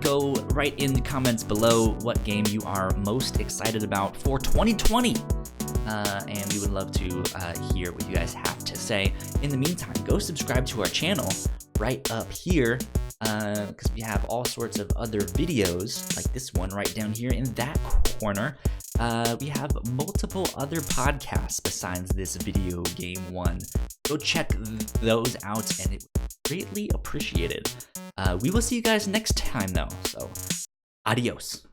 Go right in the comments below what game you are most excited about for 2020. And we would love to hear what you guys have to say. In the meantime, go subscribe to our channel right up here, because we have all sorts of other videos, like this one right down here in that corner. We have multiple other podcasts besides this video game one. Go check those out, and it would be greatly appreciated. We will see you guys next time, though, so adios.